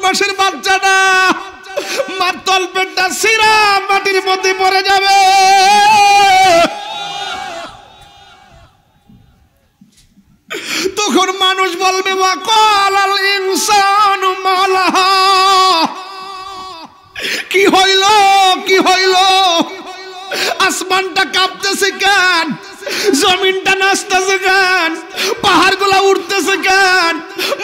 মাসের বাচ্চাটা মার তলপেটটা ছিঁড়া মাটির মধ্যে পড়ে যাবে। তখন মানুষ বলবে ওয়াকালাল ইনসানু মালাহা, কি হইল কি হইল, আসমানটা কাঁপতেছে কেন, জমিনটা নাচতেছে কেন, পাহাড়গুলা উঠতেছে কেন,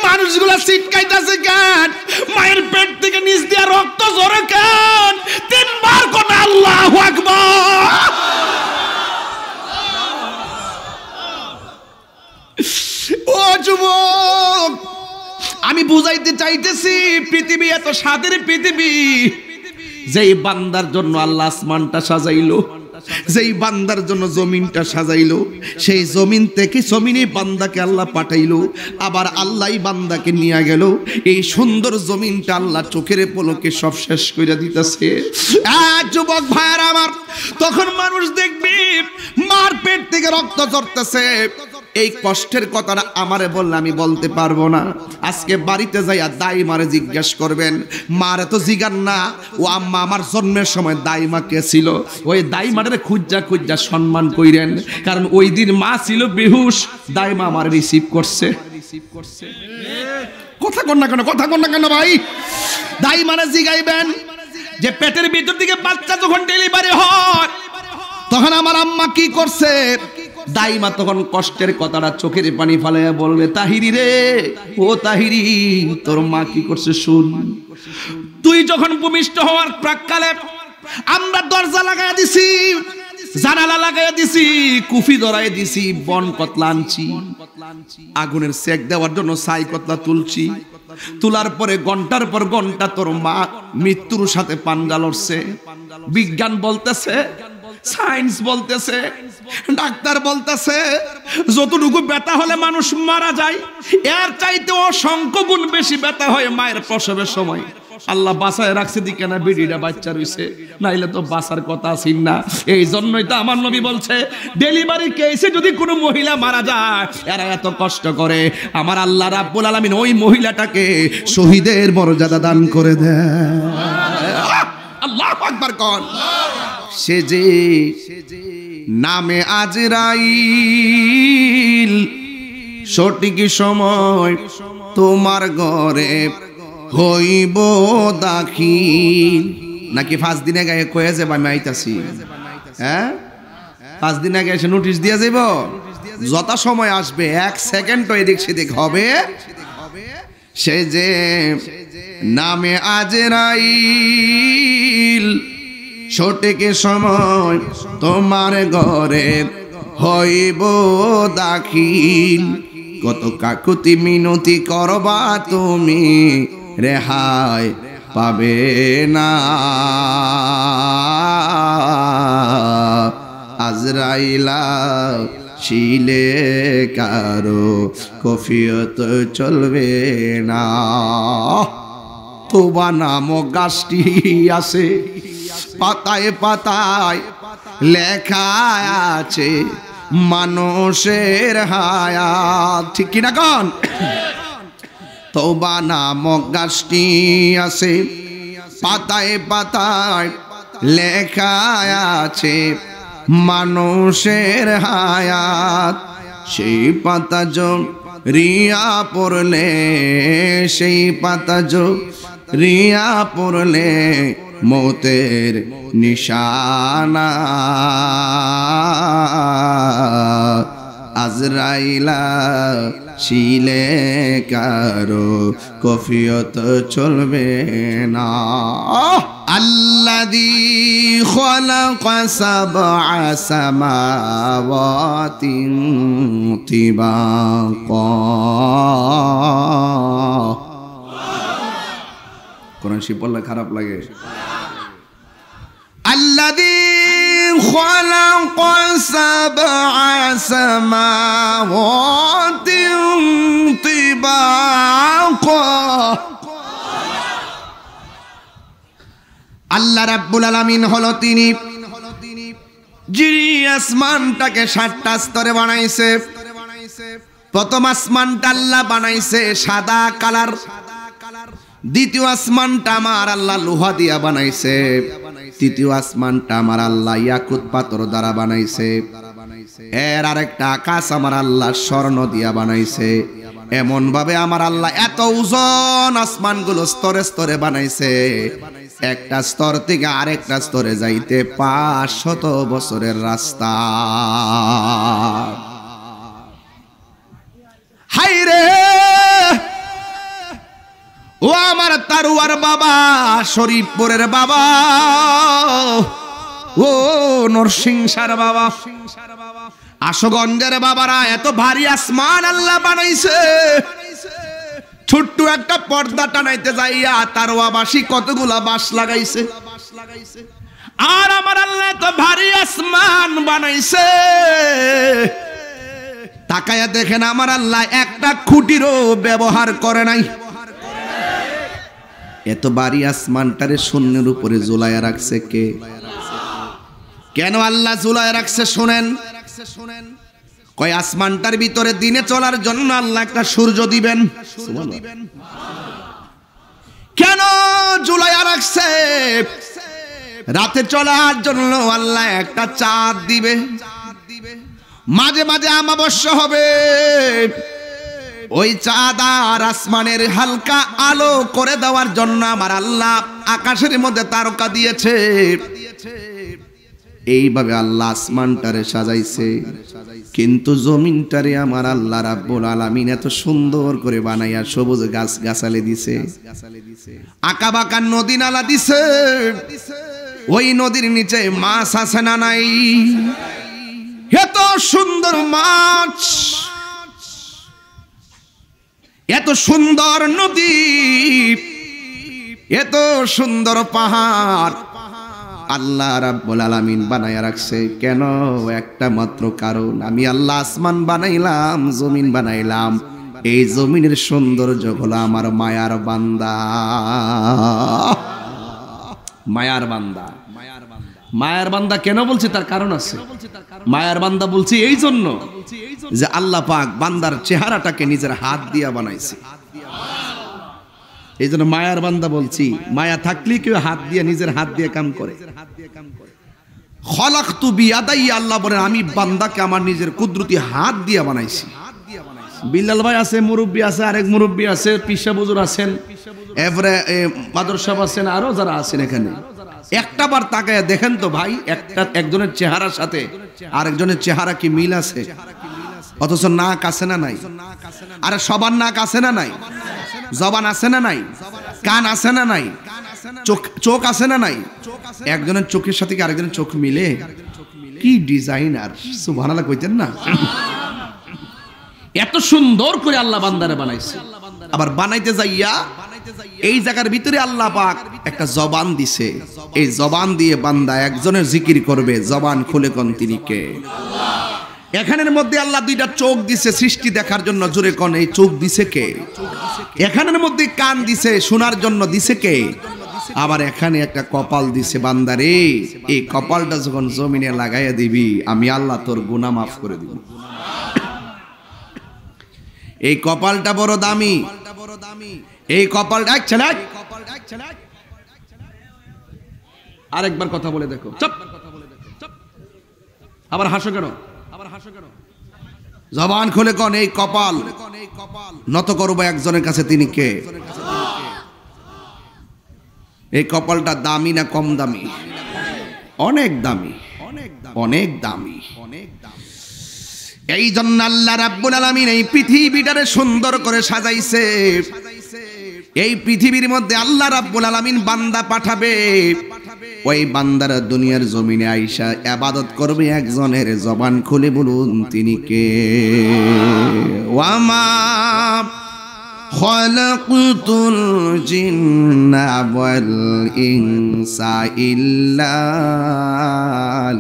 মানুষগুলা ছিটকাইতেছে কেন, মায়ের পেট থেকে নিচ দিয়ে রক্ত ঝরে কেন? তিনবার কোন আল্লাহু আকবার। ও যুবক, আমি বুঝাইতে চাইতেছি পৃথিবী এত স্বাদের পৃথিবী, যেই বান্দার জন্য আল্লাহ আসমানটা সাজাইলো, যেই বান্দার জন্য জমিনটা সাজাইলো, সেই জমিন থেকে জমিনে বান্দাকে আল্লাহ পাঠাইলো, আবার আল্লাহই বান্দাকে নিয়ে গেল। এই সুন্দর জমিনটা আল্লাহ চোখের পলকে সব শেষ করে দিতেছে। যুবক ভাইরা আমার, তখন মানুষ দেখবি মার পেট থেকে রক্ত ঝরতেছে। এই কষ্টের কথাটা আমারে বললে আমি বলতে পারবো না। আজকে বাড়িতে যাইয়া দাইমারে জিজ্ঞেস করবেন, মারে তো জিগান না ও আম্মা আমার জন্মের সময় দাইমা কে ছিল, ওই দাইমারে খুঁজা খুঁজা সম্মান কইরেন, কারণ ওই দিন মা ছিল বেহুশ, দাইমা আমার রিসিভ করছে। কথা কন না কেন, কথা কন না কেন ভাই? দাইমারে জিগাইবেন যে পেটের ভিতর থেকে বাচ্চা যখন ডেলিভারি হয় তখন আমার আম্মা কি করছে। দাইমা তখন কষ্টের কথাটা চোখের পানি ফালাইয়া বলবে, তাহিরি রে, ও তাহিরি, তোর মা কি করছে শুন। তুই যখন ভূমিষ্ঠ হওয়ার প্রাককালে আমরা দরজা লাগাইয়া দিছি, জানালা লাগাইয়া দিছি, কুফি ধরাই দিছি, বন কতলা আনছি, আগুনের সেক দেওয়ার জন্য ছাই কতলা তুলছি, তোলার পরে ঘন্টার পর ঘন্টা তোর মা মৃত্যুর সাথে পাঞ্জা লড়ছে। বিজ্ঞান বলতেছে, সায়েন্স বলতেছে, ডাক্তার বলতেছে যতটুকু ব্যথা হলে মানুষ মারা যায়, এর চাইতে অসংখ্য গুণ বেশি ব্যথা হয় মায়ের প্রসবের সময়। আল্লাহ বাঁচায় রাখছে দিকে না বেডিটা বাচ্চা রইছে, নাইলে তো বাঁচার কথা ছিল না। এই জন্যই তো আমার নবী বলছে, ডেলিভারি কেসে যদি কোনো মহিলা মারা যায়, এরা এত কষ্ট করে, আমার আল্লাহ রাব্বুল আলামিন ওই মহিলাটাকে শহীদের মর্যাদা দান করে দেয়। আল্লাহু আকবার কোন। সে যে নামে আজরাইল, সঠিক সময় তোমার ঘরে হইব দাখিল। নাকি 5 দিন আগে কয়ে যাবে আমি আইতাছি, হ্যাঁ 5 দিন আগে এসে নোটিশ দিয়ে যাব, যত সময় আসবে 1 সেকেন্ড এদিক সেদিক হবে। সে যে নামে আজরাইল, সঠিক সময় তোমার ঘরে হইব দাখিল। কত কাকুতি মিনতি করবা তুমি, রেহাই পাবে না। আজরাইলা শিলে কারো কফিয়ত চলবে না। তোবা নামক গাছটি আছে, পাতায় পাতায় লেখা আছে মানুষের হায়াত, ঠিক কিনা কোন? তোবা নামক গাছটি আছে, পাতায় পাতায় লেখা আছে মানুষের হায়াত। সেই পাতা রিয়া পড়লে, সেই পাতা রিয়া পড়লে মৌতের নিশানা। আজরাইলা শিলে কারো কফিয়ত চলবে না। আল্লাযী খালাকা সাবআ সামাওয়াতিন তিবাকা। কোরআন শরীফ পড়লে খারাপ লাগে। আল্লাযী খালাকা সাবআ সামাওয়াতিন তিবাকা। আল্লাহ রাব্বুল আলামিন হলো তিনি যিনি আসমানটাকে 7টা স্তরে বানাইছে। প্রথম আসমানটা আল্লাহ বানাইছে সাদা কালার, দ্বিতীয় আসমানটা আমার আল্লাহ লোহা দিয়া বানাইছে, তৃতীয় আসমানটা আমার আল্লাহ ইয়াকুত পাথর দ্বারা বানাইছে, এর আরেকটা আকাশ আমার আল্লাহ স্বর্ণ দিয়া বানাইছে। এমন ভাবে আমার আল্লাহ এত ওজন আসমানগুলো স্তরে স্তরে বানাইছে, একটা স্তর থেকে আরেকটা স্তরে যাইতে 500 বছরের রাস্তা। হাই রে ও আমার তারুয়ার বাবা, শরীফপুরের বাবা, ও নরসিংসার বাবা, আশুগঞ্জের বাবারা, এত ভারী আসমান আল্লাহ বানাইছে। ছোট্ট একটা পর্দা টানাইতে যাইয়া তারওয়াবাসী কতগুলা বাঁশ লাগাইছে। আর আমার আল্লাহ এত ভারী আসমান বানাইছে, তাকায়া দেখেন আমার আল্লাহ একটা খুঁটিরও ব্যবহার করে নাই। এত ভারী আসমানটারে শূন্যের উপরে ঝুলাইয়া রাখছে কে? কেন আল্লাহ ঝুলাইয়া রাখছে শুনেন। কয় আসমানটার ভিতরে দিনে চলার জন্য আল্লাহ একটা সূর্য দিবেন। কেন ঝুলাইয়া রাখছে? রাতে চলার জন্য আল্লাহ একটা চাঁদ দিবে, মাঝে মাঝে অমাবস্যা হবে, ওই চাঁদ আর আসমানের হালকা আলো করে দেওয়ার জন্য আমার আল্লাহ আকাশের মধ্যে তারকা দিয়েছে। এইভাবে আল্লাহ আসমানটারে সাজাইছে, কিন্তু জমিনটারে আমার আল্লাহ রাব্বুল আলামিন এত সুন্দর করে বানাইয়া সবুজ গাছ গাছালি দিছে, আঁকা বাঁকা নদী নালা দিছে। ওই নদীর নিচে মাছ আছে না নাই? এত সুন্দর মাছ, এত সুন্দর নদী, এত সুন্দর পাহাড় আল্লাহ রাব্বুল আলামিন বানায়া রাখছে। কেন? একটা মাত্র কারণ, আমি আল্লাহ আসমান বানাইলাম, জমিন বানাইলাম, এই জমিনের সৌন্দর্য হলো আমার মায়ার বান্দা। মায়ার বান্দা, মায়ার বান্দা কেন বলছে? তার কারণ আছে। মায়ার বান্দা বলছি এই জন্য যে আল্লাহ পাক বান্দার চেহারাটাকে নিজের হাত দিয়া বানাইছে, এই জন্য মায়ার বান্দা বলছি। মায়া থাকলে কেউ হাত দিয়ে নিজের হাত দিয়ে কাম করে। খলাকতু বিয়াদাইয়া, আল্লাহ বলেন আমি বান্দাকে আমার নিজের কুদরতি হাত দিয়ে বানাইছি। বিল্লাল ভাই আছে, মুরব্বী আছে, আরেক মুরব্বী আছে, পিসা বুজুর আছেন, এরপরে মাদর সাহেব আছেন, আরো যারা আছেন এখানে, একটা বার তাকায় দেখেন তো ভাই, একজনের চেহারার সাথে আরেকজনের চেহারা কি মিল আছে? অথচ নাক আছে না নাই? আরে সবার নাক আছে না নাই? জবান আছে না নাই? কান আছে না নাই? চোখ আছে না নাই? একজনের চোখের সাথে কি আরেকজনের চোখ মিলে? কি ডিজাইনার! সুবহানাল্লাহ কইতেন না? এত সুন্দর করে আল্লাহ বান্দারে বানাইছে। আবার বানাইতে যাইয়া এই জায়গার ভিতরে আল্লাহ পাক একটা জবান দিছে, এই জবান দিয়ে বান্দা একজনের জিকির করবে। জবান খুলে কোন তিনি কে? এখানের মধ্যে আল্লাহ দুইটা চোখ দিছে সৃষ্টি দেখার জন্য, জোরে কোন এই চোখ দিছে কে? এখানের মধ্যে কান দিছে শোনার জন্য, দিছে কে? আবার এখানে একটা কপাল দিছে বান্দারে, এই কপালটা যখন জমিনে লাগাইয়া দিবি আমি আল্লাহ তোর গুনাহ মাফ করে দিব। এই কপালটা বড় দামি, এই কপালটা ছেলে। আরেকবার কথা বলে দেখো, চুপ। আবার হাসো কেন? জবান খুলে কোন এই কপাল নত করবো একজনের কাছে, তিনি কে? এই কপালটা দামি না কম দামি? অনেক দামি, অনেক দামি। এই জন্য আল্লাহ রাব্বুল আলামিন এই পৃথিবীটারে সুন্দর করে সাজাইছে। এই পৃথিবীর মধ্যে আল্লাহ রাব্বুল আলামিন বান্দা পাঠাবে, ওই বান্দারা দুনিয়ার জমিনে আইসা ইবাদত করবে একজনের। জবান খুলে বলুন তিনি কে? ওয়ামা খালাকতুল জিন্না ওয়াল ইনসা ইল্লা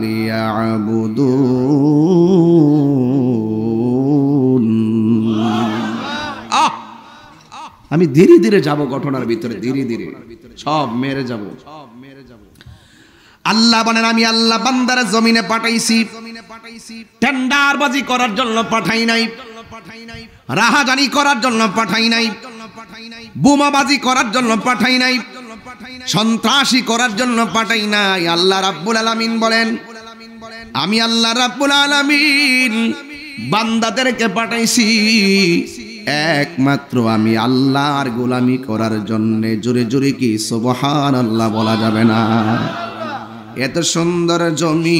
লিয়াবুদুন। আমি ধীরে ধীরে যাব ঘটনার ভিতরে, ধীরে ধীরে সব মেরে যাব। আল্লাহ বলেন আমি আল্লাহ বান্দারা জমিনে পাঠাইছি, টেন্ডারবাজি করার জন্য পাঠাই নাই, রাহাজানি করার জন্য পাঠাই নাই, বোমাবাজি করার জন্য পাঠাই নাই, সন্ত্রাসী করার জন্য পাঠাই নাই। আল্লাহ রাব্বুল আলামিন বলেন, আমি আল্লাহ রাব্বুল আলামিন বান্দাদেরকে পাঠাইছি একমাত্র আমি আল্লাহর গোলামি করার জন্য। জোরে জোরে কি সুবহানাল্লাহ বলা যাবে না? এত সুন্দর জমিন,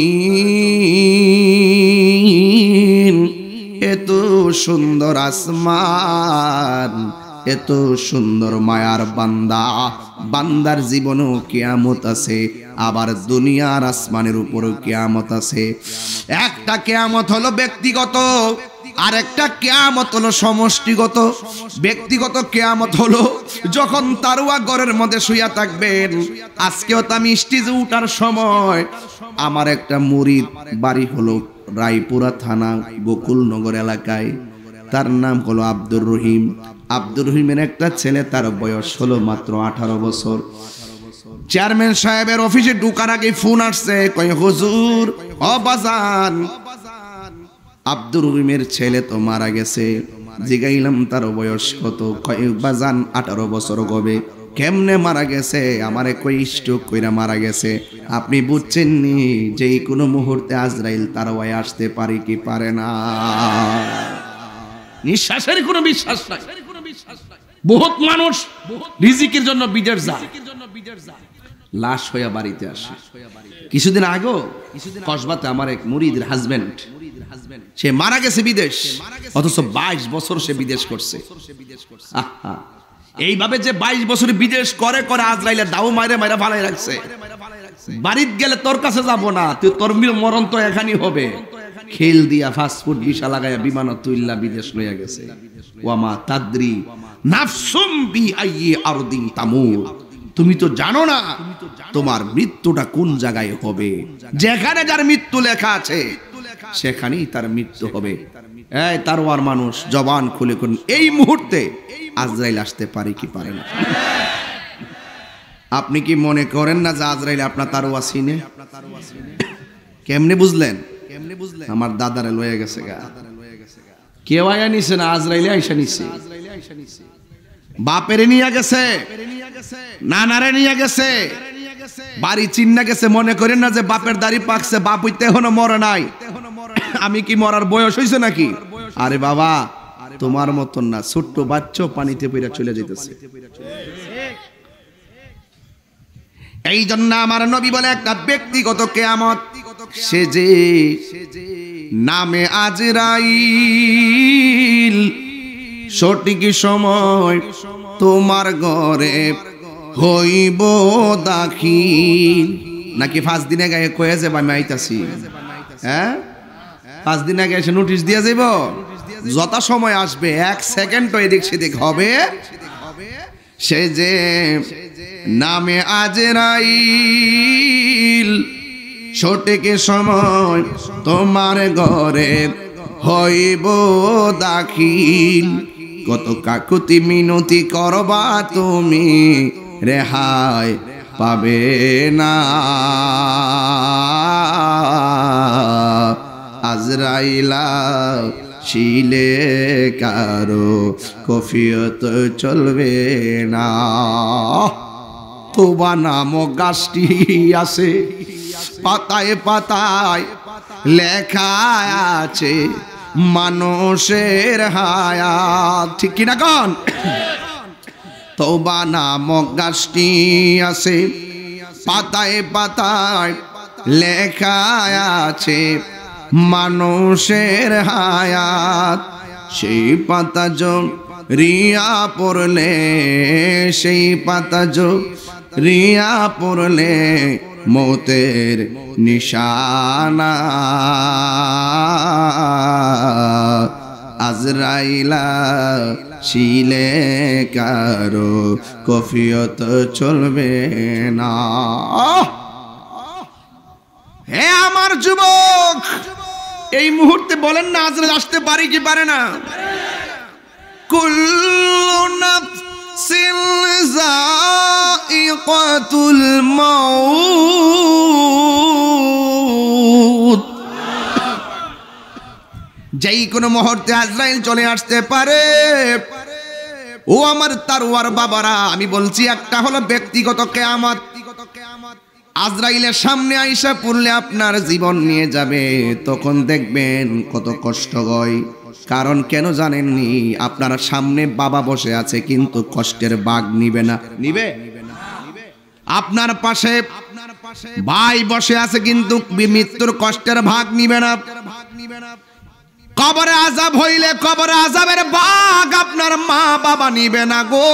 এত সুন্দর আসমান, এত সুন্দর মায়ার বান্দা, বান্দার জীবনও কিয়ামত আছে, আবার দুনিয়ার আসমানের উপরও কিয়ামত আছে। একটা কিয়ামত হলো ব্যক্তিগত, আর একটা কিয়ামত হলো সমষ্টিগত। ব্যক্তিগত কিয়ামত হলো যখন তারুয়া ঘরের মধ্যে শুইয়া থাকবেন। আজকেও তো আমি স্টেজে উঠার সময় আমার একটা মুরিদ, বাড়ি হলো রায়পুরা থানা গোকুলনগর এলাকায়, তার নাম হলো আব্দুর রহিম। আব্দুর রহিমের একটা ছেলে, তার বয়স হলো মাত্র 18 বছর। চেয়ারম্যান সাহেবের অফিসে ঢোকার আগে ফোন আসছে, কয় হুজুর ও বাজান, আব্দুর রহিমের ছেলে তো মারা গেছে। জিগাইলাম তার বয়স কত? কয় বাজান 18 বছর হবে। কেমনে মারা গেছে? আমারে কই স্ট্রোক কইরা মারা গেছে। আপনি বুঝছেন নি যে কোনো মুহূর্তে আজরাইল তার ওয়াই আসতে পারে কি পারে না? নিঃশ্বাসের কোনো বিশ্বাস নাই। বহুত মানুষ রিজিকের জন্য বিদেশ যায়, লাশ হইয়া বাড়িতে আসে। কিছুদিন আগেও কসবাতে আমার এক মুরিদের হাজবেন্ড, সে মারা গেছে বিদেশ, অথচ 22 বছর সে বিদেশ করছে। এইভাবে যে 22 বছর বিদেশ করে করে আজরাইলের দাও মাইরে মাইরা ভালাই রাখছে। বাড়িত গেলে তোর কাছে যাব না, তুই তোর মরণ তো এখানেই হবে। খেল দিয়া ফাস্টফুড ভিসা লাগাইয়া বিমানত তুইল্লা বিদেশ লইয়া গেছে। ওয়ামা তাদরি নাফসুম বিআইয়ি আরদিন তামুত, তুমি তো জানো না তোমার মৃত্যুটা কোন জায়গায় হবে। যেখানে যার মৃত্যু লেখা আছে সেখানেই তার মৃত্যু হবে। এই তারওয়ার মানুষ জবান খুলে কোন এই মুহূর্তে আজরাইল আসতে পারে কি পারে না? আপনি কি মনে করেন না যে আজরাইল আপনার তারওয়া চিনে? কেমনে বুঝলেন? আমার দাদারে লয়ে গেছে গা, কেউ আয়া নিছে না, আজরাইলে আইসা নিছে। বাপেরে নিয়ে গেছে, নানারে নিয়ে গেছে, বাড়ি চিন্না গেছে। মনে করেন না যে বাপের দাড়ি পাকছে, বাপ হইতে এখনো মরে নাই। আমি কি মরার বয়স হইছে নাকি? আরে বাবা, তোমার মতন না, ছোট্ট বাচ্চা পানিতে পড়ে চলে যেতেছে। এই জন্য আমার নবী বলে একটা ব্যক্তিগত কিয়ামত, সে যে নামে আজরাইল সঠিক সময় তোমার ঘরে হইব দাখিল। নাকি 5 দিন আগে কয়ে যাবে আমি আইতাছি? হ্যাঁ, 5 দিন আগে এসে নোটিশ দিয়ে যাব? যত সময় আসবে 1 সেকেন্ড এদিক সেদিক হবে। সে যে নামে আজরাইল সঠিক সময় তোমার ঘরে হইব দাখিল। কত কাকুতি মিনতি করবা তুমি, রেহাই পাবে না। আজরাইলা শিলে কারো কফিয়ত চলবে না। তোবা নামক গাছটি আছে, পাতায় পাতায় লেখা আছে মানুষের হায়াত। ঠিক কিনা কন? তোবা নামক গাছটি আছে, পাতায় পাতায় লেখা আছে মানুষের হায়াত। সেই পাতা রিয়া পড়লে, সেই পাতা রিয়া পড়লে মৌতের নিশানা। আজরাইলা শিলে কারো কফিয়ত চলবে না। হে আমার যুবক, এই মুহূর্তে বলেন না আজরাইল আসতে পারে কি পারে না? কুল্লু নাফসিন যায়িকাতুল মাউত, যেই কোনো মুহূর্তে আজরাইল চলে আসতে পারে। ও আমার তারওয়ার বাবারা, আমি বলছি একটা হলো ব্যক্তিগত কিয়ামত। আজরাইলের সামনে আইসা পড়লে আপনার জীবন নিয়ে যাবে, তখন দেখবেন কত কষ্ট হয়। কারণ কেন জানেননি? আপনার সামনে বাবা বসে আছে কিন্তু কষ্টের ভাগ নিবে না। নিবে? আপনার পাশে ভাই বসে আছে কিন্তু মৃত্যুর কষ্টের ভাগ নিবে না। কবরে আযাব হইলে কবরে আযাবের ভাগ আপনার মা বাবা নিবে না গো।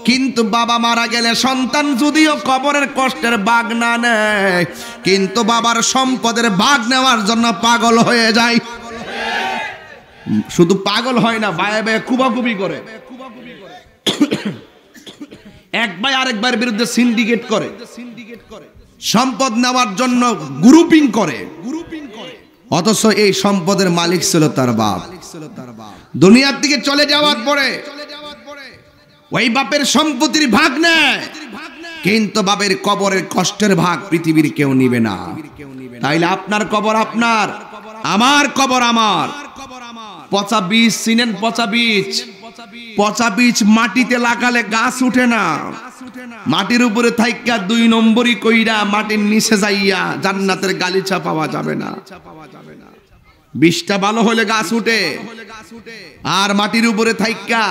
কিন্তু বাবা মারা গেলে সন্তান যদিও কবরের কষ্টের ভাগ না নেয়, কিন্তু বাবার সম্পদের ভাগ নেওয়ার জন্য পাগল হয়ে যায়। শুধু পাগল হয় না, বায়ে বায়ে কুবাকুবি করে। এক ভাই আরেক ভাইয়ের বিরুদ্ধে সিন্ডিকেট করে, সম্পদ নেওয়ার জন্য গ্রুপিং করে। অথচ এই সম্পদের মালিক ছিল তার বাপ। দুনিয়ার দিকে চলে যাওয়ার পরে ওই বাপের সম্পত্তির ভাগ নেয়, কিন্তু বাপের কবরের কষ্টের ভাগ পৃথিবীর কেউ নিবে না। তাইলে আপনার কবর আপনার, আমার কবর আমার। পচা বীজ চিনেন? পচা বীজ, পচা বীজ মাটিতে লাগালে গাছ উঠে না। মাটির উপরে থাইকা 2 নম্বরই কইরা মাটির নিচে যাইয়া জান্নাতের গালিচা পাওয়া যাবে না। বীজটা ভালো হলে গাছ উঠে, আর মাটির উপরে থাইকা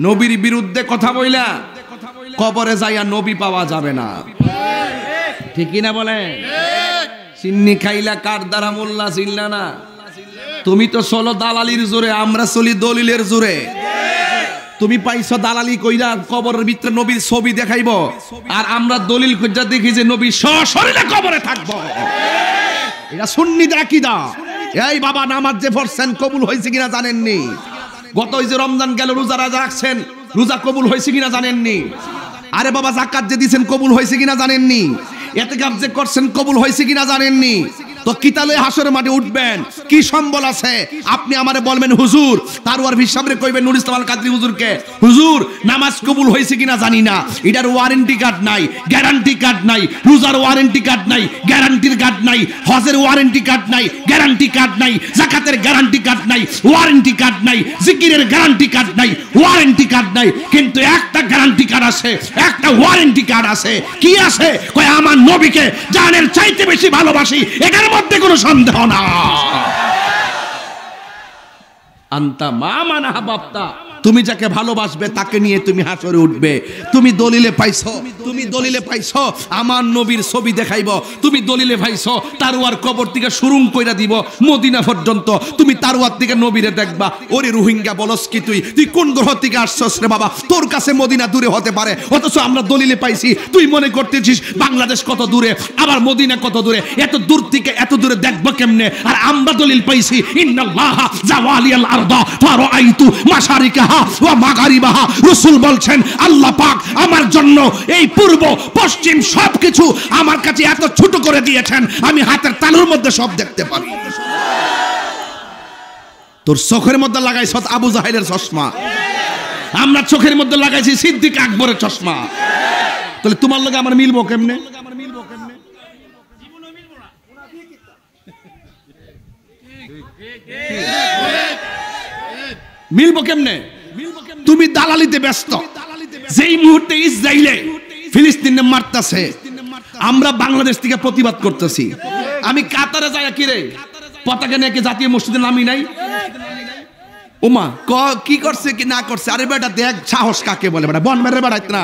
নবীর বিরুদ্ধে কথা বইলা কবরে যাইয়া নবী পাওয়া যাবে না। ঠিকই না বলে? চিন্নি খাইলা কার দ্বারা মোল্লা চিল্লা না। তুমি তো চলো দালালির জোরে, আমরা চলি দলিলের জোরে। তুমি পাইছো দালালি কইরা কবরের ভিতরে নবীর ছবি দেখাইব, আর আমরা দলিল কইরা দেখি যে নবী সশরীরে কবরে থাকবো। এটা সুন্নিদের আকীদা। এই বাবা, নামাজ যে পড়ছেন কবুল হয়েছে কিনা জানেননি? গত ওই যে রমজান গেল, রোজা রাখছেন, রোজা কবুল হয়েছে কিনা জানেননি? আরে বাবা, যাকাত যে দিয়েছেন কবুল হয়েছে কিনা জানেননি? ইতিকাফ যে করছেন কবুল হয়েছে কিনা জানেননি? তো কিতালে হাসরের মাঠে উঠবেন, কি সম্বল আছে? আপনি আমারে বলবেন হুজুর, তারওয়ার হিসাবে কইবেন নুর ইসলাম আল কাদরি হুজুরকে, হুজুর নামাজ কবুল হয়েছে কিনা জানি না, এটার ওয়ারেন্টি কার্ড নাই, গ্যারান্টি কার্ড নাই। রোজার ওয়ারেন্টি কার্ড নাই, গ্যারান্টির কার্ড নাই। হজের ওয়ারেন্টি কার্ড নাই, গ্যারান্টি কার্ড নাই। যাকাতের গ্যারান্টি কার্ড নাই, ওয়ারেন্টি কার্ড নাই। জিকিরের গ্যারান্টি কার্ড নাই, ওয়ারেন্টি কার্ড নাই। কিন্তু একটা গ্যারান্টি কার্ড আছে, একটা ওয়ারেন্টি কার্ড আছে। কি আছে? কয় আমার নবীকে জানের চাইতে বেশি ভালোবাসি, এটার মধ্যে কোনো সন্দেহ না। আনতা মা মান আহবাবতা, তুমি যাকে ভালোবাসবে তাকে নিয়ে তুমি হাসরে উঠবে। তুমি দলিলে পাইছো, তুমি দলিলে পাইছো আমার নবীর ছবি দেখাইব। তুমি দলিলে পাইছো তারওয়ার কবর থেকে সুরুং কইরা দিব মদিনা পর্যন্ত। তুমি তারওয়ার থেকে নবীরে দেখবা। ওরে রোহিঙ্গা বলস কি তুই? তুই কোন গ্রহ থেকে আসছস রে বাবা? তোর কাছে মদিনা দূরে হতে পারে, অথচ আমরা দলিলে পাইছি। তুই মনে করতেছিস বাংলাদেশ কত দূরে, আবার মদিনা কত দূরে? এত দূর থেকে এত দূরে দেখবো কেমনে? আর আমরা দলিল পাইছি ইন্নাল্লাহা জাওয়ালিয়াল আরদা ফারাআইতু মাশারিকা ওয়া মাগারিবাহা। রাসূল বলছেন আল্লাহ পাক আমার জন্য এই পূর্ব পশ্চিম সবকিছু আমার কাছে এত ছোট করে দিয়েছেন, আমি হাতের তালুর মধ্যে সব দেখতে পারি। তোর চোখের মধ্যে লাগাইছ আবু জাহেলের চশমা, আমরা চোখের মধ্যে লাগাইছি সিদ্দিক আকবরের চশমা। তাহলে তোমার লগে আমার মিলবো কেমনে? মিলবো কেমনে? তুমি দালালিতে ব্যস্ত। যেই মুহূর্তে ইসরায়েলে ফিলিস্তিনে মারতেছে, আমরা বাংলাদেশ থেকে প্রতিবাদ করতেছি। আমি কাতারে যাই কি রে পতাকা নিয়ে কি জাতীয় মসজিদে নামি নাই? ওমা কি করছে কি না করছে? আরে বেটা দেখ সাহস কাকে বলে? বেটা বন মেরে বেড়াইত না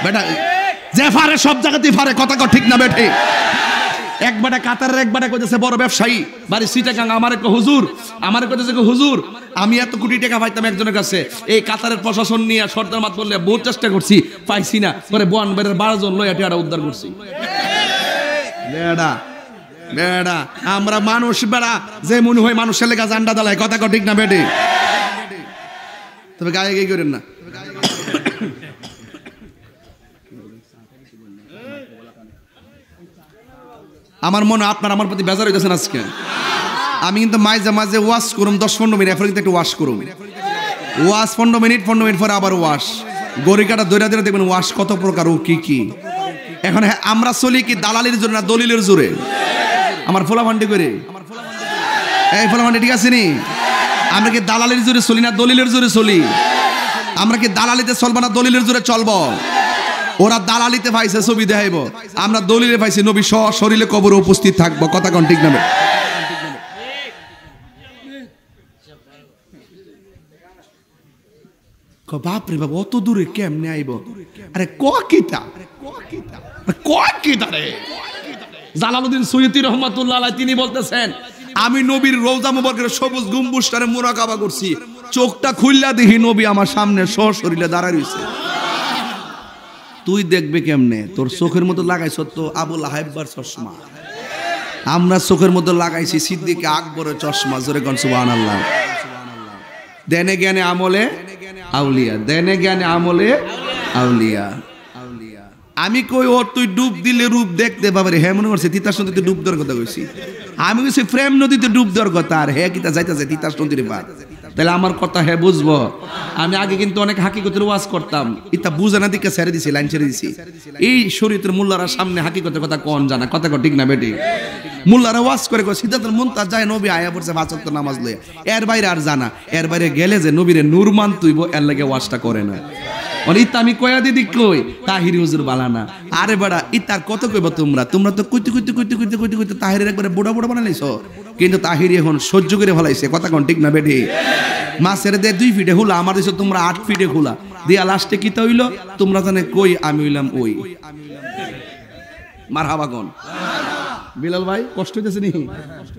বেটা, যে ফারে সব জায়গাতেই ফারে, কথা ঠিক না বেঠে? একবারে কাতারের একবারে কইতেছে বড় ব্যবসায়ী বাড়ি সিটাগাং, আমারে কো হুজুর, আমারে কইতেছে হুজুর আমি এত কোটি টাকা পাইতাম একজনের কাছে, এই কাতারের প্রশাসন নিয়ে সর্দার মাত বললে বহুত চেষ্টা করছি, পাইছি না। পরে বোয়ানবাড়ির 12 জন লইয়া টিয়াটা উদ্ধার করছি। বেড়া বেড়া আমরা মানুষ বেড়া, যে মনে হয় মানুষের লেগা জান্ডা দালায়, কথা ঠিক না বেটে? তবে গায়ে গায়ে করেন না। আমার মনে আপনার আমার প্রতি বেজার হইতেছেন আজকে। আমি কিন্তু মাঝে মাঝে ওয়াশ করুম 10-15 মিনিট, এখন কিন্তু একটু ওয়াশ করুম। ওয়াশ 15 মিনিট পরে আবার ওয়াশ। গরিকাটা দৈরা দৈরা দেখবেন ওয়াশ কত প্রকার, ও কি কি। এখন আমরা চলি কি দালালির জোরে না দলিলের জোরে? আমার ফোলাফান্ডি করে, এই ফোলাফান্ডি ঠিক আছে নি? আমরা কি দালালের জোরে চলি না দলিলের জোরে চলি? আমরা কি দালালিতে চলবো না দলিলের জোরে চলবো? ওরা দালালিতে পাইছে ছবি দেখাইবো, আমরা দলিলে পাইছি নবী সশরীরে কবরে উপস্থিত থাকবো। কথা কোন ঠিক না? বাপরে বাবা, অত দূরে কেমনে আইব? আরে কিতা রে জালালউদ্দিন সৈয়দী রহমাতুল্লাহ আলাইহি তিনি বলতেছেন, আমি নবীর রওজা মুবারকের সবুজ গম্বুজটারে মুরাকাবা করছি, চোখটা খুললা দেখি নবী আমার সামনে সশরীরে দাঁড়ায় রইছে। তুই দেখবে কেমনে? তোর চোখের মতো লাগাইছ তো আবুল আহাইবার চশমা, আমরা চোখের মতো লাগাইছি সিদ্দিক আকবরের চশমা। জোরে কোন সুবহানাল্লাহ। দেনে জ্ঞানে আমলে আউলিয়া, দেনে জ্ঞানে আমলে আউলিয়া। আমি কই ও তুই ডুব দিলে রূপ দেখতে পাবে। হ্যাঁ মনে করছে তিতাস নদীতে ডুব দেওয়ার কথা কইছি। আমি কইছি প্রেম নদীতে ডুব দেওয়ার কথা, আর হ্যাঁ কিতা যাইতাছে তিতাস নদীর পার। তাহলে আমার কথা হ্যাঁ বুঝবো। আমি আগে কিন্তু অনেক হাকিকতের ওয়াজ করতাম, এটা বুঝে না দিকে ছেড়ে দিছি, লাইন ছেড়ে দিছি। এই শরীয়তের মোল্লারা সামনে হাকিকতের কথা কোন জানা? কথা ঠিক না বেটি? মোল্লারা ওয়াজ করে সিদ্ধার্থ মুনতাজ যায় নবী আয়া পড়ছে 5 ওয়াক্ত নামাজ লইয়া, এর বাইরে আর জানা। এর বাইরে গেলে যে নবীরে নূর মান তুইব, এর লাগে ওয়াজটা করে না। ইতা আমি কয়া দিদি কই তাহিরি হুজুর বালানা। আরে বেড়া ইতার কত কইব তোমরা? তোমরা তো কইতে কইতে কইতে কইতে কইতে কইতে তাহিরের একবারে বুড়া বুড়া বানাইছো, কিন্তু তাহিরি এখন সহ্য করে ফলাইছে। কথা কোন ঠিক না বেটি? মাছের দে 2 ফিটে হুলা, আমার দেশে তোমরা 8 ফিটে হুলা দিয়া লাস্টে কিতা হইল? তোমরা জানে কই আমি হইলাম ওই। মারহাবা কোন বিলাল ভাই, কষ্ট হইতেছে নি?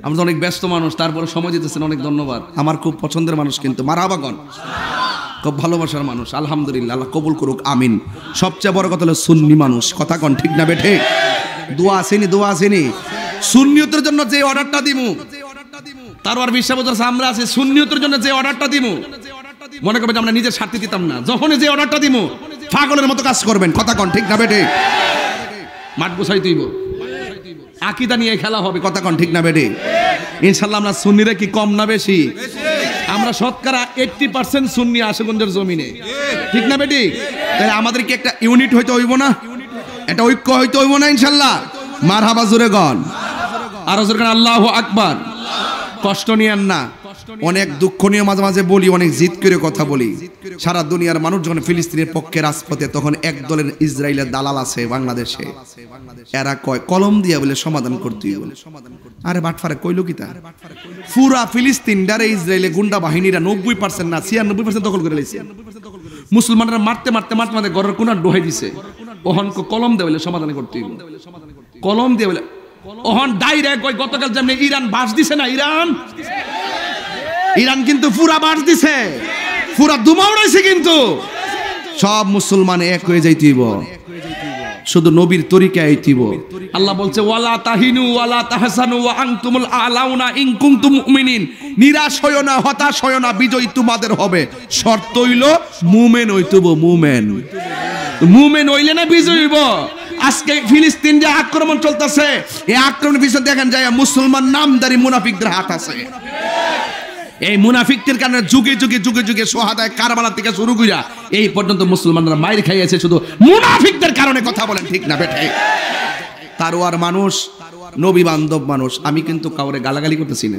আমরা তো অনেক ব্যস্ত মানুষ, তারপরে সময় দিতেছেন, অনেক ধন্যবাদ। আমার খুব পছন্দের মানুষ, কিন্তু মারহাবা কোন খুব ভালোবাসার মানুষ। আলহামদুলিল্লাহ, আল্লাহ কবুল করুক, আমিন। সবচেয়ে বড় কথা হলো সুন্নি মানুষ। কথা কোন ঠিক না বেঠে? দোয়া আসেনি, দোয়া আসেনি। সুন্নিয়তের জন্য যে অর্ডারটা দিমু, তারপর বিশ্বাস বলছে আমরা আছি সুন্নিয়তের জন্য যে অর্ডারটা দিমু, মনে করবেন আমরা নিজের স্বার্থে দিতাম না। যখনই যে অর্ডারটা দিমু পাগলের মতো কাজ করবেন। কথা কোন ঠিক না বেঠে? মাঠ গোছাই তুইব, আকীদা নিয়ে খেলা হবে। কথা কোন ঠিক না বেঠে? ইনশাআল্লাহ আমরা সুন্নিরা কি কম না বেশি? আমরা শতকরা 80% সুন্নি আশুগঞ্জের জমিনে, ঠিক না বেটি? তাহলে আমাদের কি একটা ইউনিট হইতে হইব না? একটা ঐক্য হইতে হইব না ইনশাআল্লাহ? মারহাবা জোরে গন, আর জোরে গন আল্লাহু আকবার। কষ্ট নিয়েন না, অনেক দুঃখ নিয়ে মাঝে মাঝে বলি, অনেক জিদ করে কথা বলি। সারা দুনিয়ার মানুষ যখন ফিলিস্তিনের পক্ষে রাজপথে, তখন এক দলের ইসরায়েলের দালাল আছে বাংলাদেশে, এরা কয় কলম দিয়া বলে সমাধান করতে বলে। আরে বাটফারে কইলো কি তা? পুরা ফিলিস্তিন ডারে ইসরায়েলের গুন্ডা বাহিনীরা 90% না 96% দখল করে লাইছে। মুসলমানরা মারতে মারতে মারতে মারতে ঘরের কোণা ডোহাই দিছে। ওহন কলম দিয়ে বলে সমাধান করতে, কলম দিয়ে বলে। ওহন ডাইরেক্ট ওই গতকাল যেমনি ইরান বাস দিছে না, ইরান কিন্তু পুরা বাস দিছে, পুরা দুমা উড়াইছে, কিন্তু সব মুসলমান এক হয়ে যাইতেইব, শুধু নবীর তরিকায় আইতিব। আল্লাহ বলছে ওয়ালা তাহিনু ওয়ালা তাহসানু ওয়া আনতুমুল আলাউনা ইন কুনতুম মুমিনিন। নিরাশ হইও না, হতাশ হইও না, বিজয় তোমাদের হবে। শর্ত হইল মুমিন হইতব। মুমিন হইলে না বিজয় হইব। আজকে ফিলিস্তিন যে আক্রমণ চলতেছে, এই আক্রমণের পিছনে দেখেন যায় মুসলমান নামদারি মুনাফিকদের হাত আছে। এই মুনাফিকদের কারণে যুগে যুগে যুগে যুগে সোহাদায় কারবালা থেকে শুরু কইরা এই পর্যন্ত মুসলমানরা মাইর খাইয়েছে শুধু মুনাফিকদের কারণে। কথা বলেন ঠিক না বেঠে? তারওয়ার মানুষ, নবী বান্ধব মানুষ। আমি কিন্তু কাউরে গালাগালি করতেছি না,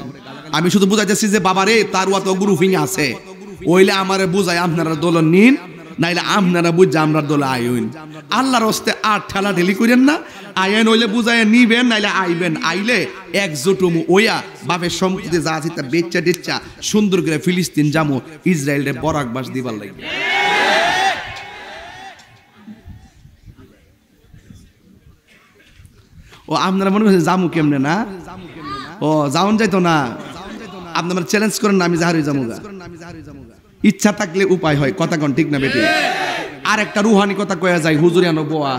আমি শুধু বুঝাইতেছি যে বাবারে তারওয়া তো গ্রুপিং আছে, ওইলে আমারে বুঝাই আপনারা দোলন নিন, নাইলে আপনারা বুঝা আমরা দোলে আইন। আল্লাহর হস্তে আর ঠেলা ঠেলি করেন না, আইন হইলে বুঝাই নিবেন, নাইলে আইবেন। আইলে একজোট ওইয়া বাপের সম্পত্তি যা আছে তা বেচ্চা টেচ্চা সুন্দর করে ফিলিস্তিন জামু, ইসরায়েলের বরাক বাস দিবার লাগবে। ও আপনারা মনে করছেন জামু কেমনে না? ও যাওন যাইতো না, আপনারা চ্যালেঞ্জ করেন না, আমি জাহারি জামুগা। ইচ্ছা থাকলে উপায় হয়। কথা কোন ঠিক না বেটি? আর একটা রুহানি কথা কয়া যায়, হুজুরিয়ানো বোয়া